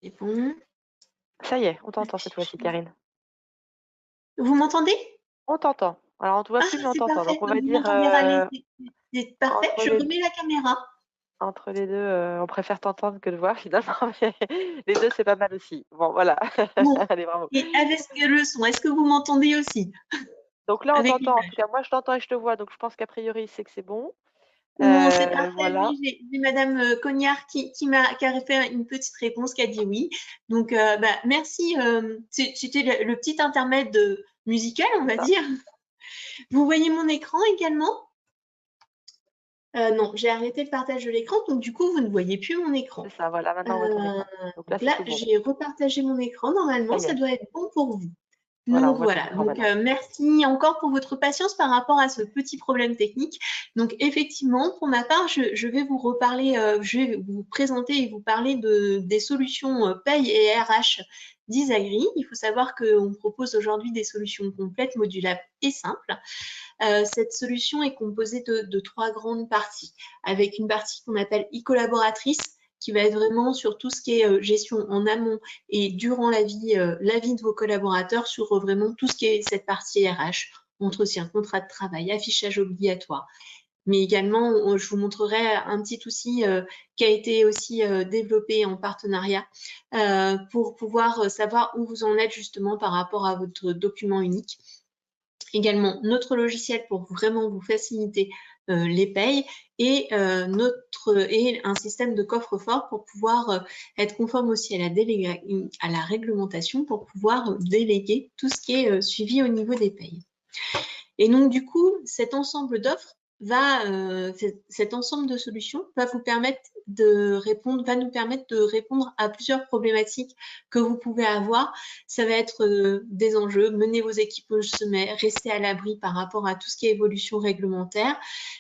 C'est bon. ça y est, on t'entend cette fois-ci, Karine. Vous m'entendez? On t'entend. Alors, on ne te voit Ah, plus, mais on c'est t'entend. Donc, parfait. on Donc, va vous dire m'entendez râler. C'est parfait. entre Je les, remets la caméra. entre les deux, on préfère t'entendre que de voir finalement, mais les deux, c'est pas mal aussi. Bon, voilà. Bon. Allez, bravo. Et avec le son, est-ce que vous m'entendez aussi? Donc là, on Avec t'entend. En l'image. tout cas, moi, je t'entends et je te vois. Donc, je pense qu'a priori, c'est que c'est bon. Bon, c'est parfait. Voilà. Oui, j'ai Madame Cognard qui a fait une petite réponse, qui a dit oui. Donc, merci. C'était le petit intermède musical, on va Ça, dire. Vous voyez mon écran également? Non, j'ai arrêté le partage de l'écran, donc du coup, vous ne voyez plus mon écran. c'est ça. Voilà. Maintenant, on voit ton écran. Donc là, Donc c'est là, tout bon. j'ai repartagé mon écran. Normalement, Ça y ça est. doit être bon pour vous. Voilà, on Donc voit ton voilà, écran donc maintenant. merci encore pour votre patience par rapport à ce petit problème technique. Donc effectivement, pour ma part, je vais vous reparler, je vais vous présenter et vous parler des solutions paye et RH d'Isagri. Il faut savoir qu'on propose aujourd'hui des solutions complètes, modulables et simples. Cette solution est composée de 3 grandes parties, avec une partie qu'on appelle e-collaboratrice, qui va être vraiment sur tout ce qui est gestion en amont et durant la vie de vos collaborateurs, sur vraiment tout ce qui est cette partie RH, entretien, contrat de travail, affichage obligatoire. Mais également, je vous montrerai un petit outil qui a été aussi développé en partenariat pour pouvoir savoir où vous en êtes justement par rapport à votre document unique. Également, notre logiciel pour vraiment vous faciliter les payes et un système de coffre-fort pour pouvoir être conforme aussi à la réglementation, pour pouvoir déléguer tout ce qui est suivi au niveau des payes. Et donc, du coup, cet ensemble d'offres cet ensemble de solutions va nous permettre de répondre à plusieurs problématiques que vous pouvez avoir. Ça va être des enjeux, mener vos équipes au sommet, rester à l'abri par rapport à tout ce qui est évolution réglementaire.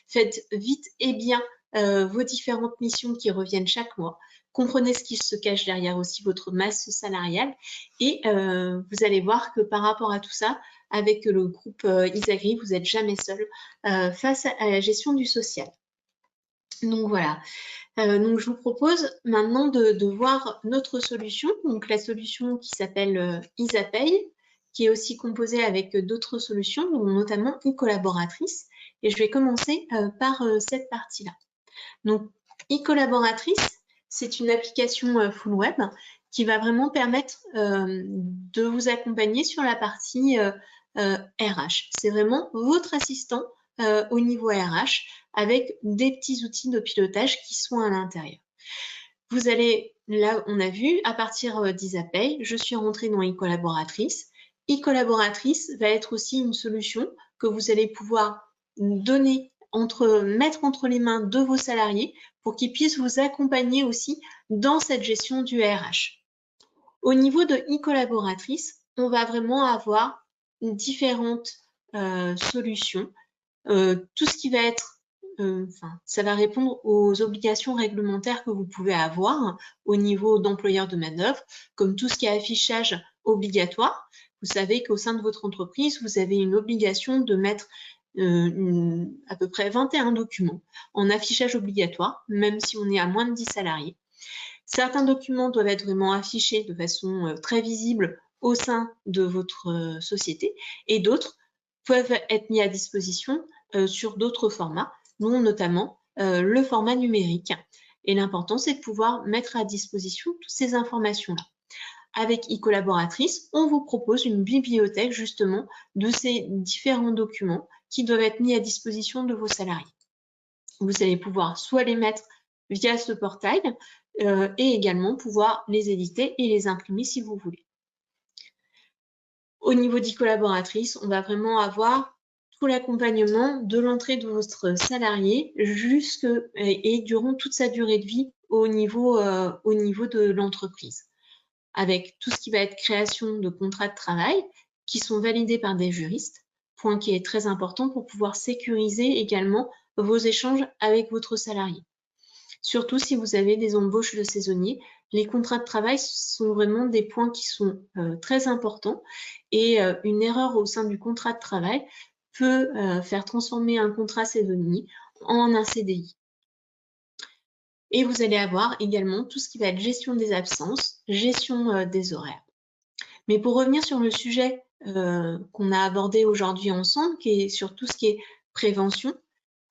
Faites vite et bien vos différentes missions qui reviennent chaque mois. Comprenez ce qui se cache derrière aussi votre masse salariale et vous allez voir que par rapport à tout ça, avec le groupe Isagri, vous n'êtes jamais seul face à la gestion du social. Donc voilà. Donc je vous propose maintenant de voir notre solution, donc la solution qui s'appelle Isapay, qui est aussi composée avec d'autres solutions, notamment e-collaboratrice. Et je vais commencer par cette partie-là. Donc e-collaboratrice, c'est une application full web qui va vraiment permettre de vous accompagner sur la partie RH. C'est vraiment votre assistant au niveau RH avec des petits outils de pilotage qui sont à l'intérieur. Vous allez, là on a vu, à partir d'Isapay, je suis rentrée dans e-collaboratrice. E-collaboratrice va être aussi une solution que vous allez pouvoir mettre entre les mains de vos salariés pour qu'ils puissent vous accompagner aussi dans cette gestion du RH. Au niveau de e-collaboratrice, on va vraiment avoir différentes solutions. Tout ce qui va être, ça va répondre aux obligations réglementaires que vous pouvez avoir au niveau d'employeur de main-d'œuvre, comme tout ce qui est affichage obligatoire. Vous savez qu'au sein de votre entreprise, vous avez une obligation de mettre à peu près 21 documents en affichage obligatoire, même si on est à moins de 10 salariés. Certains documents doivent être vraiment affichés de façon très visible au sein de votre société et d'autres peuvent être mis à disposition sur d'autres formats, dont notamment le format numérique. Et l'important, c'est de pouvoir mettre à disposition toutes ces informations-là. Avec e-collaboratrice, on vous propose une bibliothèque justement de ces différents documents qui doivent être mis à disposition de vos salariés. Vous allez pouvoir soit les mettre via ce portail et également pouvoir les éditer et les imprimer si vous voulez. Au niveau d'e-collaboratrice, on va vraiment avoir tout l'accompagnement de l'entrée de votre salarié et durant toute sa durée de vie au niveau de l'entreprise, avec tout ce qui va être création de contrats de travail qui sont validés par des juristes, point qui est très important pour pouvoir sécuriser également vos échanges avec votre salarié. Surtout si vous avez des embauches de saisonniers, les contrats de travail sont vraiment des points qui sont très importants et une erreur au sein du contrat de travail peut faire transformer un contrat saisonnier en un CDI. Et vous allez avoir également tout ce qui va être gestion des absences, gestion des horaires. Mais pour revenir sur le sujet qu'on a abordé aujourd'hui ensemble, qui est sur tout ce qui est prévention,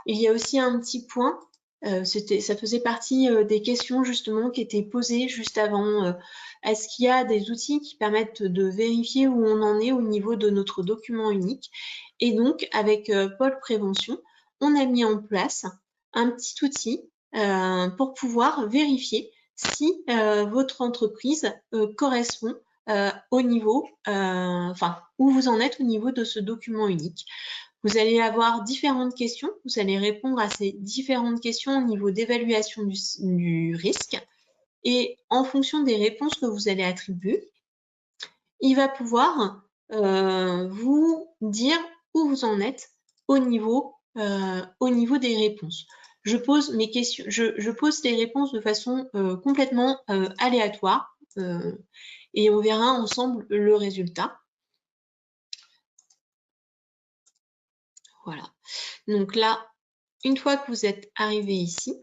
il y a aussi un petit point, ça faisait partie des questions justement qui étaient posées juste avant. Est-ce qu'il y a des outils qui permettent de vérifier où on en est au niveau de notre document unique? Et donc, avec Pôle Prévention, on a mis en place un petit outil pour pouvoir vérifier si votre entreprise correspond au niveau, où vous en êtes au niveau de ce document unique. Vous allez avoir différentes questions, vous allez répondre à ces différentes questions au niveau d'évaluation du risque et en fonction des réponses que vous allez attribuer, il va pouvoir vous dire où vous en êtes au niveau des réponses. Je pose mes questions, je pose les réponses de façon complètement aléatoire et on verra ensemble le résultat. Voilà. Donc là, une fois que vous êtes arrivé ici,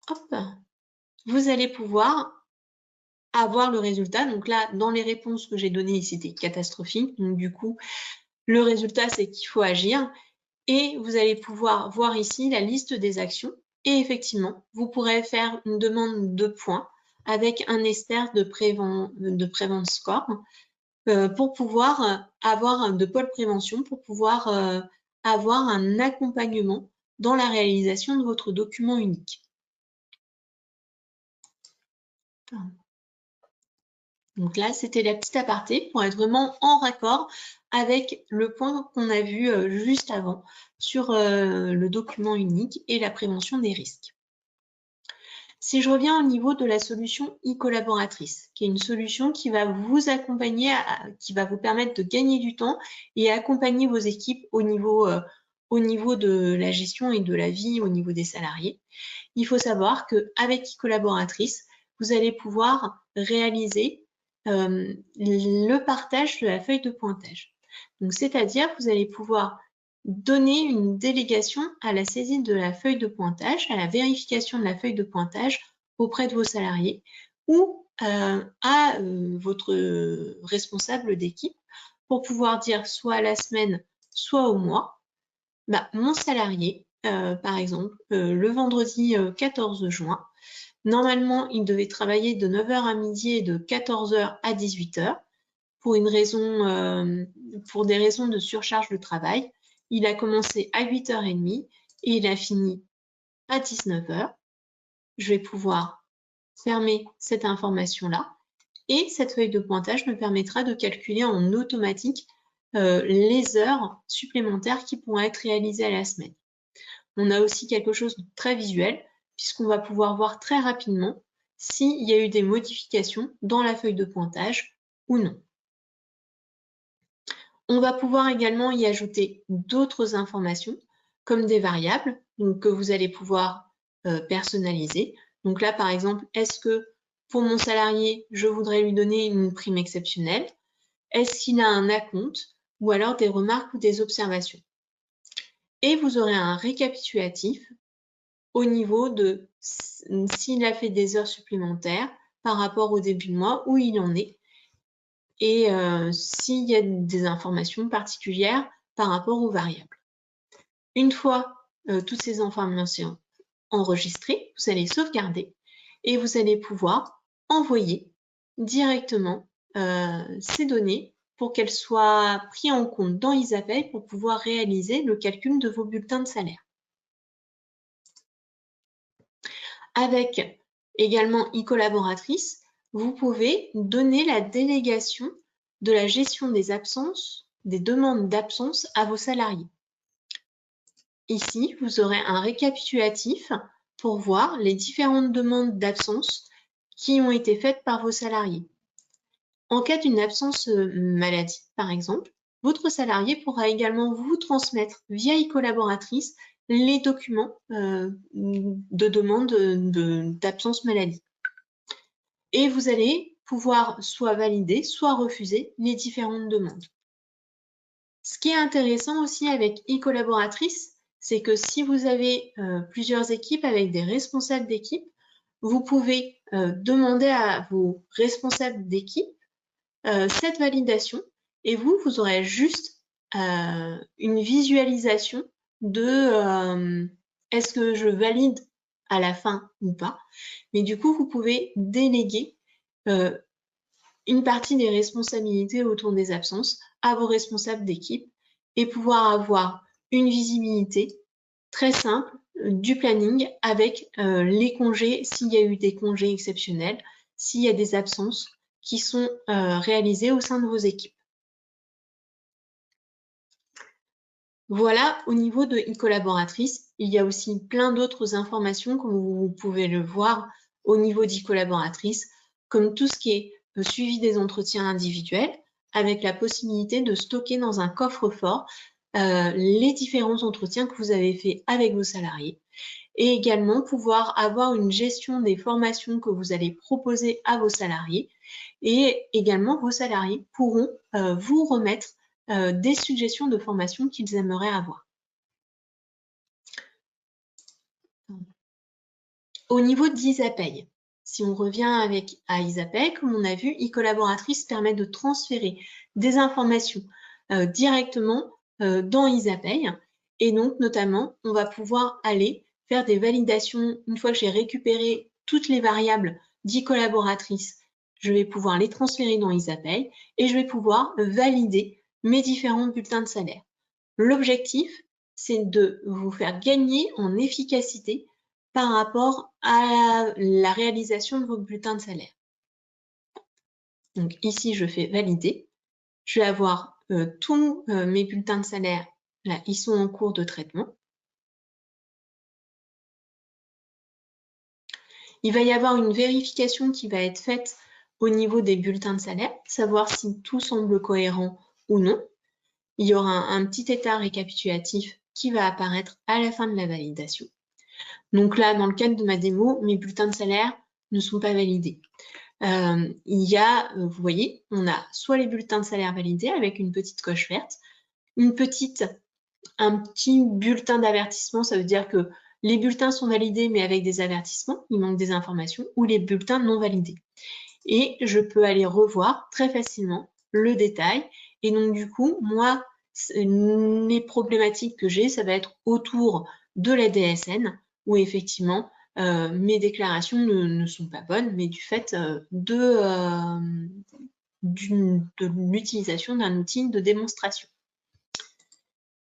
hop, vous allez pouvoir avoir le résultat. Donc là, dans les réponses que j'ai données, c'était catastrophique. Donc du coup, le résultat, c'est qu'il faut agir. Et vous allez pouvoir voir ici la liste des actions. Et effectivement, vous pourrez faire une demande de points avec un ester de Prevent Score pour pouvoir avoir de pôle prévention, pour pouvoir avoir un accompagnement dans la réalisation de votre document unique. Donc là, c'était la petite aparté pour être vraiment en raccord avec le point qu'on a vu juste avant sur le document unique et la prévention des risques. Si je reviens au niveau de la solution e-collaboratrice, qui est une solution qui va vous accompagner, qui va vous permettre de gagner du temps et accompagner vos équipes au niveau de la gestion et de la vie au niveau des salariés, il faut savoir qu'avec e-collaboratrice, vous allez pouvoir réaliser le partage de la feuille de pointage. Donc, c'est-à-dire que vous allez pouvoir donner une délégation à la saisie de la feuille de pointage, à la vérification de la feuille de pointage auprès de vos salariés ou à votre responsable d'équipe pour pouvoir dire soit à la semaine, soit au mois, mon salarié, par exemple, le vendredi 14 juin, normalement, il devait travailler de 9 h à midi et de 14 h à 18 h pour des raisons de surcharge de travail. Il a commencé à 8h30 et il a fini à 19 h. Je vais pouvoir fermer cette information-là et cette feuille de pointage me permettra de calculer en automatique les heures supplémentaires qui pourront être réalisées à la semaine. On a aussi quelque chose de très visuel puisqu'on va pouvoir voir très rapidement s'il y a eu des modifications dans la feuille de pointage ou non. On va pouvoir également y ajouter d'autres informations comme des variables donc, que vous allez pouvoir personnaliser. Donc là, par exemple, est-ce que pour mon salarié, je voudrais lui donner une prime exceptionnelle? Est-ce qu'il a un acompte ou alors des remarques ou des observations? Et vous aurez un récapitulatif au niveau de s'il a fait des heures supplémentaires par rapport au début de mois, où il en est, et s'il y a des informations particulières par rapport aux variables. Une fois toutes ces informations enregistrées, vous allez sauvegarder et vous allez pouvoir envoyer directement ces données pour qu'elles soient prises en compte dans Isapay pour pouvoir réaliser le calcul de vos bulletins de salaire. Avec également e-collaboratrice, vous pouvez donner la délégation de la gestion des absences, des demandes d'absence à vos salariés. Ici, vous aurez un récapitulatif pour voir les différentes demandes d'absence qui ont été faites par vos salariés. En cas d'une absence maladie, par exemple, votre salarié pourra également vous transmettre via e-collaboratrice les documents de demande d'absence maladie. Et vous allez pouvoir soit valider, soit refuser les différentes demandes. Ce qui est intéressant aussi avec e-collaboratrice, c'est que si vous avez plusieurs équipes avec des responsables d'équipe, vous pouvez demander à vos responsables d'équipe cette validation et vous aurez juste une visualisation de est-ce que je valide à la fin ou pas. Mais du coup, vous pouvez déléguer une partie des responsabilités autour des absences à vos responsables d'équipe et pouvoir avoir une visibilité très simple du planning avec les congés, s'il y a eu des congés exceptionnels, s'il y a des absences qui sont réalisées au sein de vos équipes. Voilà, au niveau de e-collaboratrice, il y a aussi plein d'autres informations, comme vous pouvez le voir au niveau d'e-collaboratrice, comme tout ce qui est suivi des entretiens individuels, avec la possibilité de stocker dans un coffre-fort les différents entretiens que vous avez faits avec vos salariés, et également pouvoir avoir une gestion des formations que vous allez proposer à vos salariés, et également vos salariés pourront vous remettre des suggestions de formation qu'ils aimeraient avoir. Au niveau d'Isapay, si on revient à Isapay, comme on a vu, e-collaboratrice permet de transférer des informations directement dans Isapay. Et donc, notamment, on va pouvoir aller faire des validations. Une fois que j'ai récupéré toutes les variables d'e-collaboratrice, je vais pouvoir les transférer dans Isapay et je vais pouvoir valider mes différents bulletins de salaire. L'objectif, c'est de vous faire gagner en efficacité par rapport à la réalisation de vos bulletins de salaire. Donc ici, je fais valider. Je vais avoir tous mes bulletins de salaire. Là, ils sont en cours de traitement. Il va y avoir une vérification qui va être faite au niveau des bulletins de salaire, savoir si tout semble cohérent ou non. Il y aura un petit état récapitulatif qui va apparaître à la fin de la validation. Donc là, dans le cadre de ma démo, mes bulletins de salaire ne sont pas validés. Il y a, vous voyez, on a soit les bulletins de salaire validés avec une petite coche verte, un petit bulletin d'avertissement, ça veut dire que les bulletins sont validés mais avec des avertissements, il manque des informations, ou les bulletins non validés. Et je peux aller revoir très facilement le détail. Et donc du coup, moi, les problématiques que j'ai, ça va être autour de la DSN, où effectivement, mes déclarations ne sont pas bonnes, mais du fait de l'utilisation d'un outil de démonstration.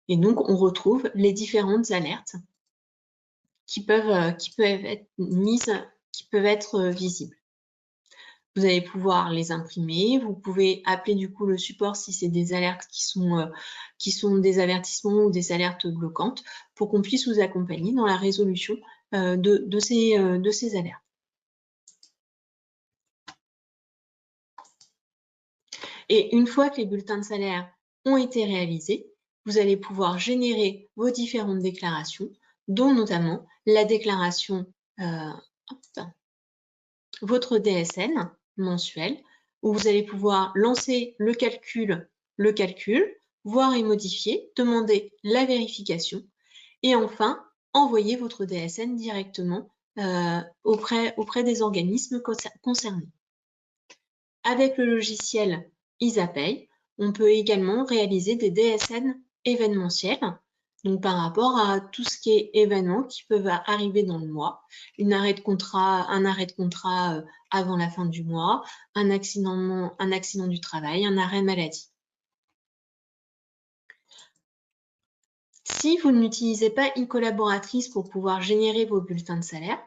Et donc, on retrouve les différentes alertes qui peuvent être mises, qui peuvent être visibles. Vous allez pouvoir les imprimer. Vous pouvez appeler du coup le support si c'est des alertes qui sont des avertissements ou des alertes bloquantes pour qu'on puisse vous accompagner dans la résolution de ces alertes. Et une fois que les bulletins de salaire ont été réalisés, vous allez pouvoir générer vos différentes déclarations, dont notamment la déclaration votre DSN mensuel, où vous allez pouvoir lancer le calcul, voir et modifier, demander la vérification et enfin envoyer votre DSN directement auprès des organismes concernés. Avec le logiciel Isapay, on peut également réaliser des DSN événementiels, donc par rapport à tout ce qui est événements qui peuvent arriver dans le mois, un arrêt de contrat avant la fin du mois, un accident du travail, un arrêt maladie. Si vous n'utilisez pas e-collaboratrice pour pouvoir générer vos bulletins de salaire,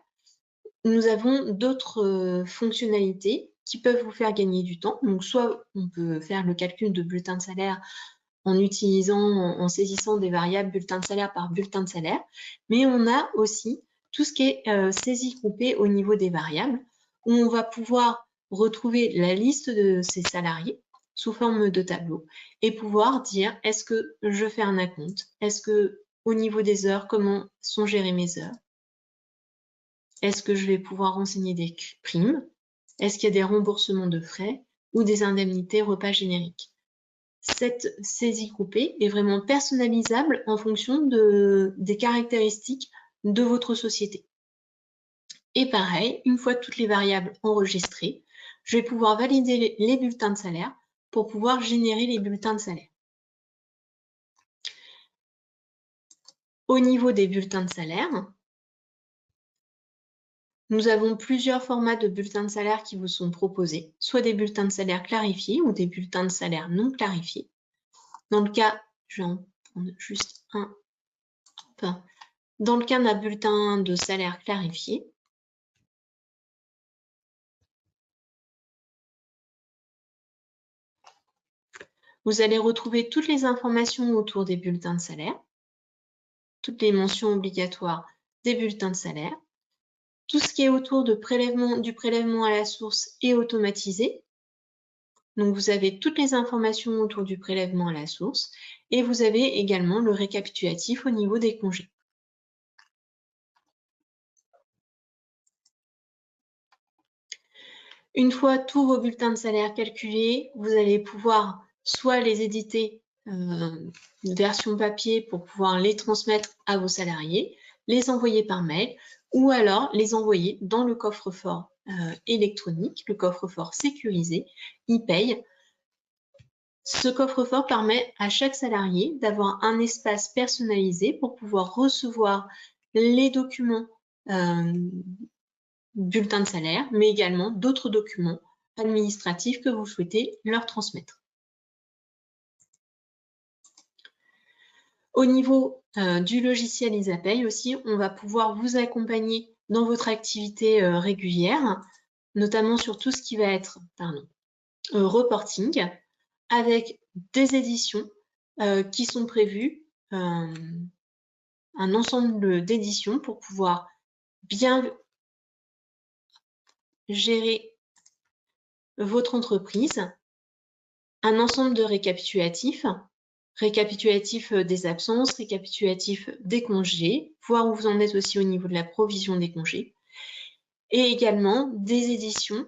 nous avons d'autres fonctionnalités qui peuvent vous faire gagner du temps. Donc, soit on peut faire le calcul de bulletin de salaire en saisissant des variables bulletin de salaire par bulletin de salaire, mais on a aussi tout ce qui est saisie groupée au niveau des variables, où on va pouvoir retrouver la liste de ces salariés sous forme de tableau et pouvoir dire est-ce que je fais un acompte, est-ce que au niveau des heures, comment sont gérées mes heures, est-ce que je vais pouvoir renseigner des primes, est-ce qu'il y a des remboursements de frais ou des indemnités repas génériques. cette saisie groupée est vraiment personnalisable en fonction des caractéristiques de votre société. Et pareil, une fois toutes les variables enregistrées, je vais pouvoir valider les bulletins de salaire pour pouvoir générer les bulletins de salaire. Au niveau des bulletins de salaire, nous avons plusieurs formats de bulletins de salaire qui vous sont proposés, soit des bulletins de salaire clarifiés ou des bulletins de salaire non clarifiés. Dans le cas, je vais en prendre juste un. Dans le cas d'un bulletin de salaire clarifié, vous allez retrouver toutes les informations autour des bulletins de salaire, toutes les mentions obligatoires des bulletins de salaire, tout ce qui est autour du prélèvement à la source est automatisé. Donc, vous avez toutes les informations autour du prélèvement à la source et vous avez également le récapitulatif au niveau des congés. Une fois tous vos bulletins de salaire calculés, vous allez pouvoir soit les éditer version papier pour pouvoir les transmettre à vos salariés, les envoyer par mail ou alors les envoyer dans le coffre-fort électronique, le coffre-fort sécurisé, e-paye. Ce coffre-fort permet à chaque salarié d'avoir un espace personnalisé pour pouvoir recevoir les documents bulletins de salaire, mais également d'autres documents administratifs que vous souhaitez leur transmettre. Au niveau du logiciel Isapaye aussi, on va pouvoir vous accompagner dans votre activité régulière, notamment sur tout ce qui va être reporting, avec des éditions qui sont prévues, un ensemble d'éditions pour pouvoir bien gérer votre entreprise, un ensemble de récapitulatifs, récapitulatif des absences, récapitulatif des congés, voir où vous en êtes aussi au niveau de la provision des congés, et également des éditions,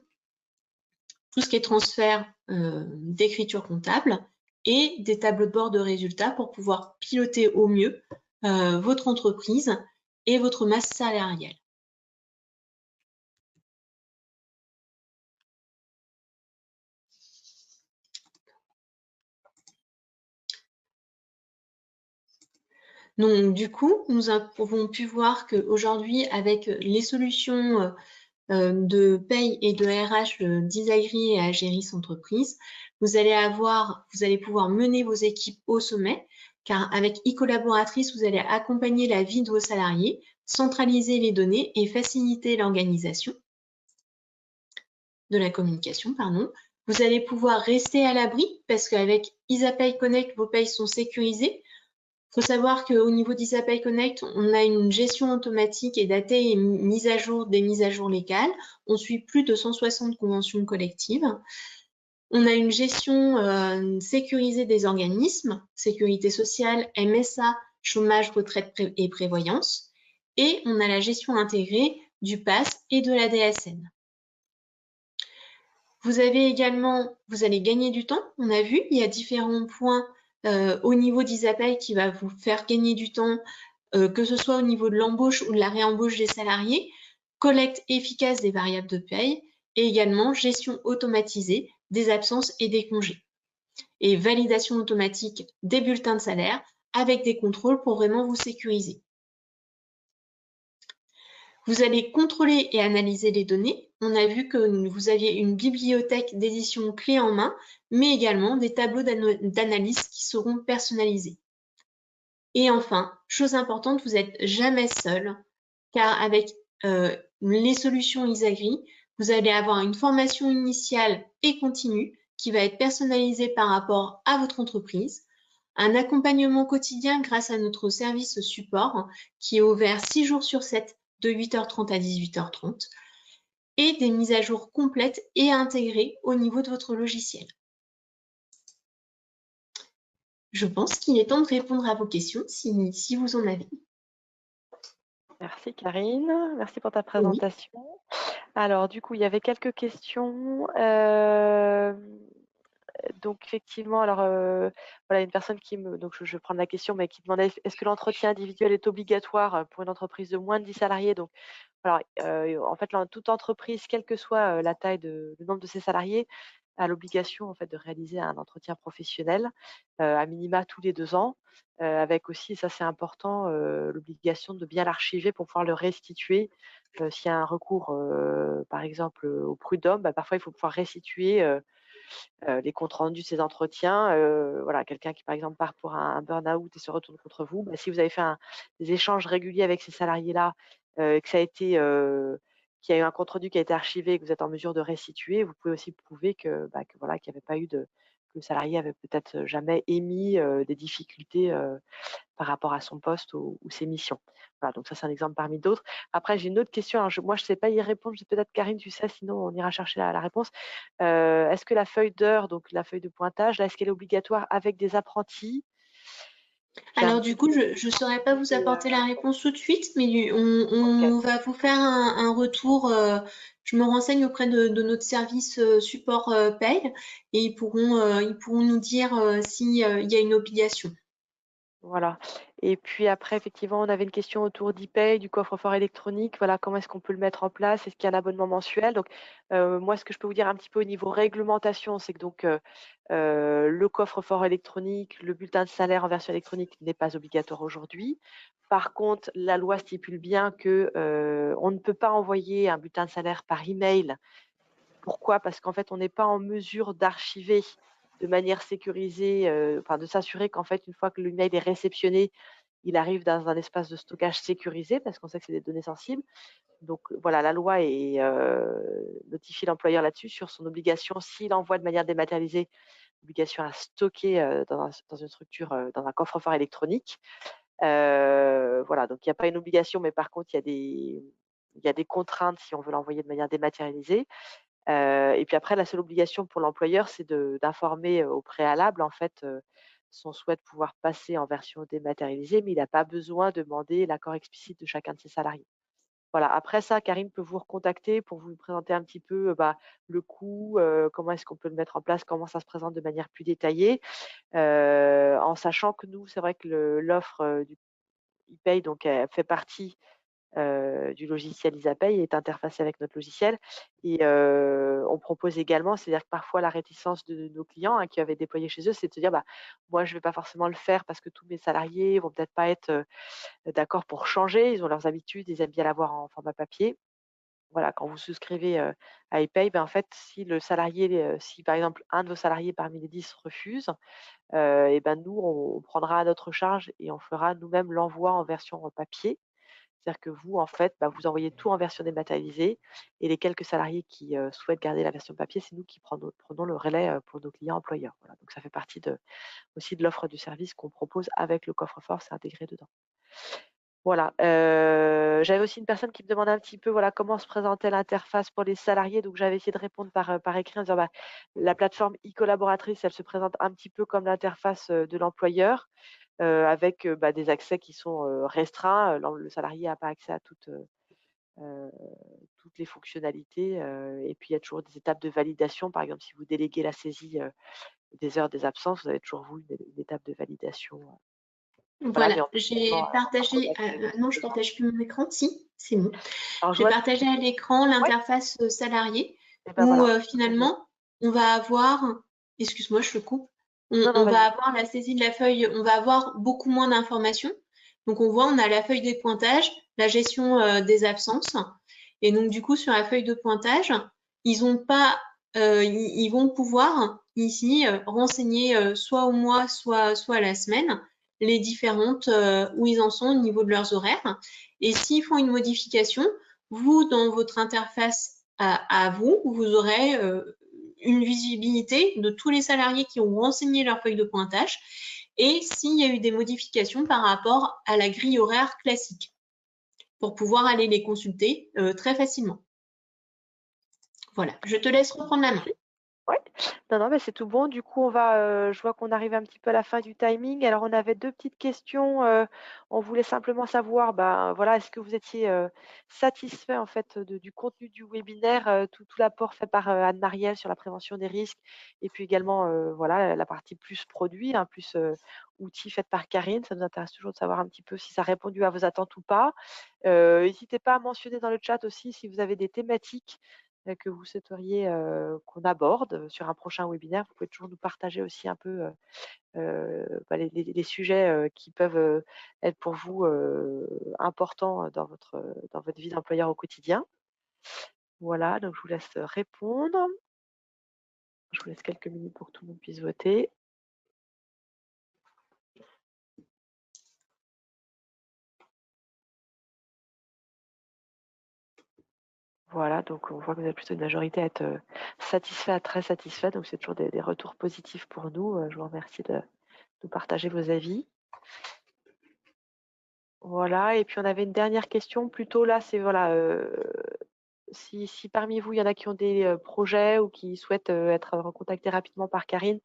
tout ce qui est transfert d'écriture comptable et des tableaux de bord de résultats pour pouvoir piloter au mieux votre entreprise et votre masse salariale. Donc, du coup, nous avons pu voir qu'aujourd'hui, avec les solutions de paye et de RH d'Isagri et Ageris Entreprise, vous allez pouvoir mener vos équipes au sommet, car avec e-collaboratrice, vous allez accompagner la vie de vos salariés, centraliser les données et faciliter l'organisation de la communication, pardon. Vous allez pouvoir rester à l'abri parce qu'avec Isapaye Connect, vos payes sont sécurisées. Il faut savoir qu'au niveau d'Isapaye Connect, on a une gestion automatique et datée et mise à jour des mises à jour légales. On suit plus de 160 conventions collectives. On a une gestion sécurisée des organismes, sécurité sociale, MSA, chômage, retraite et prévoyance. Et on a la gestion intégrée du PASS et de la DSN. Vous allez gagner du temps. On a vu, il y a différents points au niveau d'Isapaye qui va vous faire gagner du temps, que ce soit au niveau de l'embauche ou de la réembauche des salariés, collecte efficace des variables de paye et également gestion automatisée des absences et des congés. Et validation automatique des bulletins de salaire avec des contrôles pour vraiment vous sécuriser. Vous allez contrôler et analyser les données. On a vu que vous aviez une bibliothèque d'édition clé en main, mais également des tableaux d'analyse qui seront personnalisés. Et enfin, chose importante, vous n'êtes jamais seul, car avec les solutions Isagri, vous allez avoir une formation initiale et continue qui va être personnalisée par rapport à votre entreprise, un accompagnement quotidien grâce à notre service support qui est ouvert 6 jours sur 7 de 8h30 à 18h30 et des mises à jour complètes et intégrées au niveau de votre logiciel. Je pense qu'il est temps de répondre à vos questions si vous en avez. Merci Karine, merci pour ta présentation. Oui. Alors du coup, il y avait quelques questions. donc effectivement, alors, voilà, une personne qui me donc je vais prendre la question, mais qui demandait: «Est-ce que l'entretien individuel est obligatoire, pour une entreprise de moins de 10 salariés?» Donc alors, en fait, toute entreprise, quelle que soit, la taille le nombre de ses salariés, a l'obligation, en fait, de réaliser un entretien professionnel, à minima tous les 2 ans, avec aussi, et ça c'est important, l'obligation de bien l'archiver pour pouvoir le restituer. S'il y a un recours, par exemple, au prud'homme, bah, parfois il faut pouvoir restituer, les comptes rendus de ces entretiens. Voilà, quelqu'un qui, par exemple, part pour un burn-out et se retourne contre vous, bah, si vous avez fait des échanges réguliers avec ces salariés-là, que ça a été, qu'il y a eu un compte rendu qui a été archivé et que vous êtes en mesure de restituer, vous pouvez aussi prouver que voilà, qu'il n'y avait pas eu que le salarié avait peut-être jamais émis, des difficultés, par rapport à son poste ou ses missions. Voilà, donc ça, c'est un exemple parmi d'autres. Après, j'ai une autre question, alors moi, je ne sais pas y répondre, peut-être Karine, tu sais, sinon on ira chercher la réponse. Est-ce que la feuille d'heure, donc la feuille de pointage, là, est-ce qu'elle est obligatoire avec des apprentis? J'ai un Alors petit du coup, peu je ne saurais pas vous et apporter la réponse tout de suite, mais OK. on va vous faire un retour. Je me renseigne auprès de notre service support paye et ils pourront nous dire s'il y a une obligation. Voilà, et puis après, effectivement, on avait une question autour d'e-pay, du coffre-fort électronique. Voilà, comment est-ce qu'on peut le mettre en place? Est-ce qu'il y a un abonnement mensuel? Donc, moi, ce que je peux vous dire un petit peu au niveau réglementation, c'est que donc, le coffre-fort électronique, le bulletin de salaire en version électronique n'est pas obligatoire aujourd'hui. Par contre, la loi stipule bien que, on ne peut pas envoyer un bulletin de salaire par email. Pourquoi? Parce qu'en fait, on n'est pas en mesure d'archiver de manière sécurisée, enfin de s'assurer qu'en fait, une fois que l'email est réceptionné, il arrive dans un espace de stockage sécurisé parce qu'on sait que c'est des données sensibles. Donc voilà, la loi notifie l'employeur là-dessus sur son obligation, s'il envoie de manière dématérialisée, obligation à stocker, dans une structure, dans un coffre-fort électronique. Voilà, donc il y a pas une obligation, mais par contre, il y a des contraintes si on veut l'envoyer de manière dématérialisée. Et puis après, la seule obligation pour l'employeur, c'est d'informer, au préalable, en fait, son souhait de pouvoir passer en version dématérialisée, mais il n'a pas besoin de demander l'accord explicite de chacun de ses salariés. Voilà, après ça, Karine peut vous recontacter pour vous présenter un petit peu, bah, le coût, comment est-ce qu'on peut le mettre en place, comment ça se présente de manière plus détaillée, en sachant que nous, c'est vrai que l'offre, du e-paye, donc elle fait partie du logiciel Isapay est interfacé avec notre logiciel, et on propose également, c'est-à-dire que parfois la réticence de nos clients, hein, qui avaient déployé chez eux, c'est de se dire: «Bah, moi je vais pas forcément le faire parce que tous mes salariés vont peut-être pas être, d'accord pour changer. Ils ont leurs habitudes, ils aiment bien l'avoir en format papier». Voilà, quand vous souscrivez, à ePay, ben, en fait, si par exemple un de vos salariés parmi les 10 refuse, et ben, nous on prendra à notre charge et on fera nous-mêmes l'envoi en version, papier. C'est-à-dire que vous, en fait, bah, vous envoyez tout en version dématérialisée, et les quelques salariés qui, souhaitent garder la version papier, c'est nous qui prenons le relais, pour nos clients employeurs. Voilà, donc ça fait partie aussi de l'offre du service qu'on propose avec le coffre-fort, c'est intégré dedans. Voilà, j'avais aussi une personne qui me demandait un petit peu, voilà, comment se présentait l'interface pour les salariés, donc j'avais essayé de répondre par écrit en disant: «Bah, la plateforme e-collaboratrice, elle se présente un petit peu comme l'interface, de l'employeur, avec, bah, des accès qui sont, restreints. Le salarié n'a pas accès à heu, toutes les fonctionnalités, et puis il y a toujours des étapes de validation. Par exemple, si vous déléguez la saisie, des heures des absences, vous avez toujours vous une étape de validation, voilà, Voilà, mais on peut j'ai également, partagé. recontacter avec vous si Non, je besoin. partage plus mon écran. Si, c'est bon. Alors je J'ai vois, partagé à l'écran ouais, l'interface salarié et ben où voilà, très bien. finalement on va avoir, excuse-moi, je te coupe, Non, non, on va vas-y. avoir la saisie de la feuille, on va avoir beaucoup moins d'informations. Donc on voit, on a la feuille des pointages, la gestion des absences. Et donc du coup, sur la feuille de pointage, ils ont pas, ils vont pouvoir ici renseigner soit au mois, soit à la semaine les différentes où ils en sont au niveau de leurs horaires. Et s'ils font une modification, vous, dans votre interface à vous, vous aurez une visibilité de tous les salariés qui ont renseigné leur feuille de pointage et s'il y a eu des modifications par rapport à la grille horaire classique pour pouvoir aller les consulter très facilement. Voilà, je te laisse reprendre la main. Ouais, non, non, mais c'est tout bon. Du coup, je vois qu'on arrive un petit peu à la fin du timing. Alors, on avait 2 petites questions. On voulait simplement savoir, ben, voilà, est-ce que vous étiez, satisfait en fait du contenu du webinaire, tout l'apport fait par, Anne-Marielle sur la prévention des risques et puis également, voilà, la partie plus produit, hein, plus, outils faite par Karine. Ça nous intéresse toujours de savoir un petit peu si ça a répondu à vos attentes ou pas. N'hésitez pas à mentionner dans le chat aussi si vous avez des thématiques que vous souhaiteriez, qu'on aborde, sur un prochain webinaire. Vous pouvez toujours nous partager aussi un peu, bah, les sujets, qui peuvent, être pour vous, importants dans votre vie d'employeur au quotidien. Voilà, donc je vous laisse, répondre. Je vous laisse quelques minutes pour que tout le monde puisse voter. Voilà, donc on voit que vous êtes plutôt une majorité à être, satisfait à très satisfait, donc c'est toujours des retours positifs pour nous. Je vous remercie de nous partager vos avis. Voilà, et puis on avait une dernière question plutôt là, c'est voilà, si parmi vous, il y en a qui ont des, projets ou qui souhaitent, être recontactés rapidement par Karine,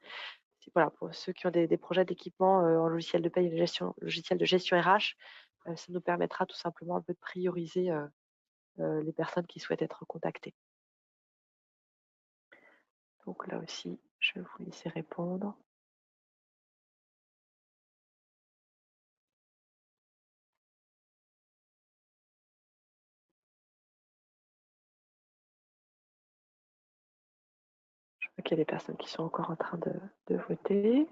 si voilà, pour ceux qui ont des projets d'équipement, en logiciel de paie et de gestion logiciel de gestion RH, ça nous permettra tout simplement un peu de prioriser, les personnes qui souhaitent être contactées. Donc là aussi, je vais vous laisser répondre. Je vois qu'il y a des personnes qui sont encore en train de voter.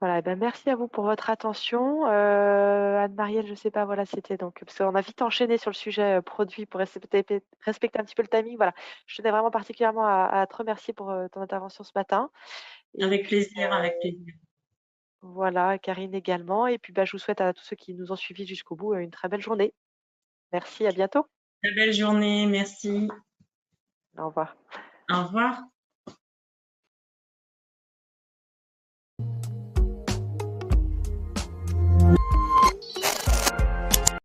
Voilà, et ben merci à vous pour votre attention. Anne-Marielle, je sais pas, voilà, c'était donc parce qu'on a vite enchaîné sur le sujet, produit pour respecter un petit peu le timing. Voilà, je tenais vraiment particulièrement à te remercier pour, ton intervention ce matin et Avec puis, plaisir, avec plaisir. voilà, Karine également et puis, bah, je vous souhaite à tous ceux qui nous ont suivis jusqu'au bout, une très belle journée. Merci, à bientôt. Très belle journée, merci. Au revoir. Au revoir.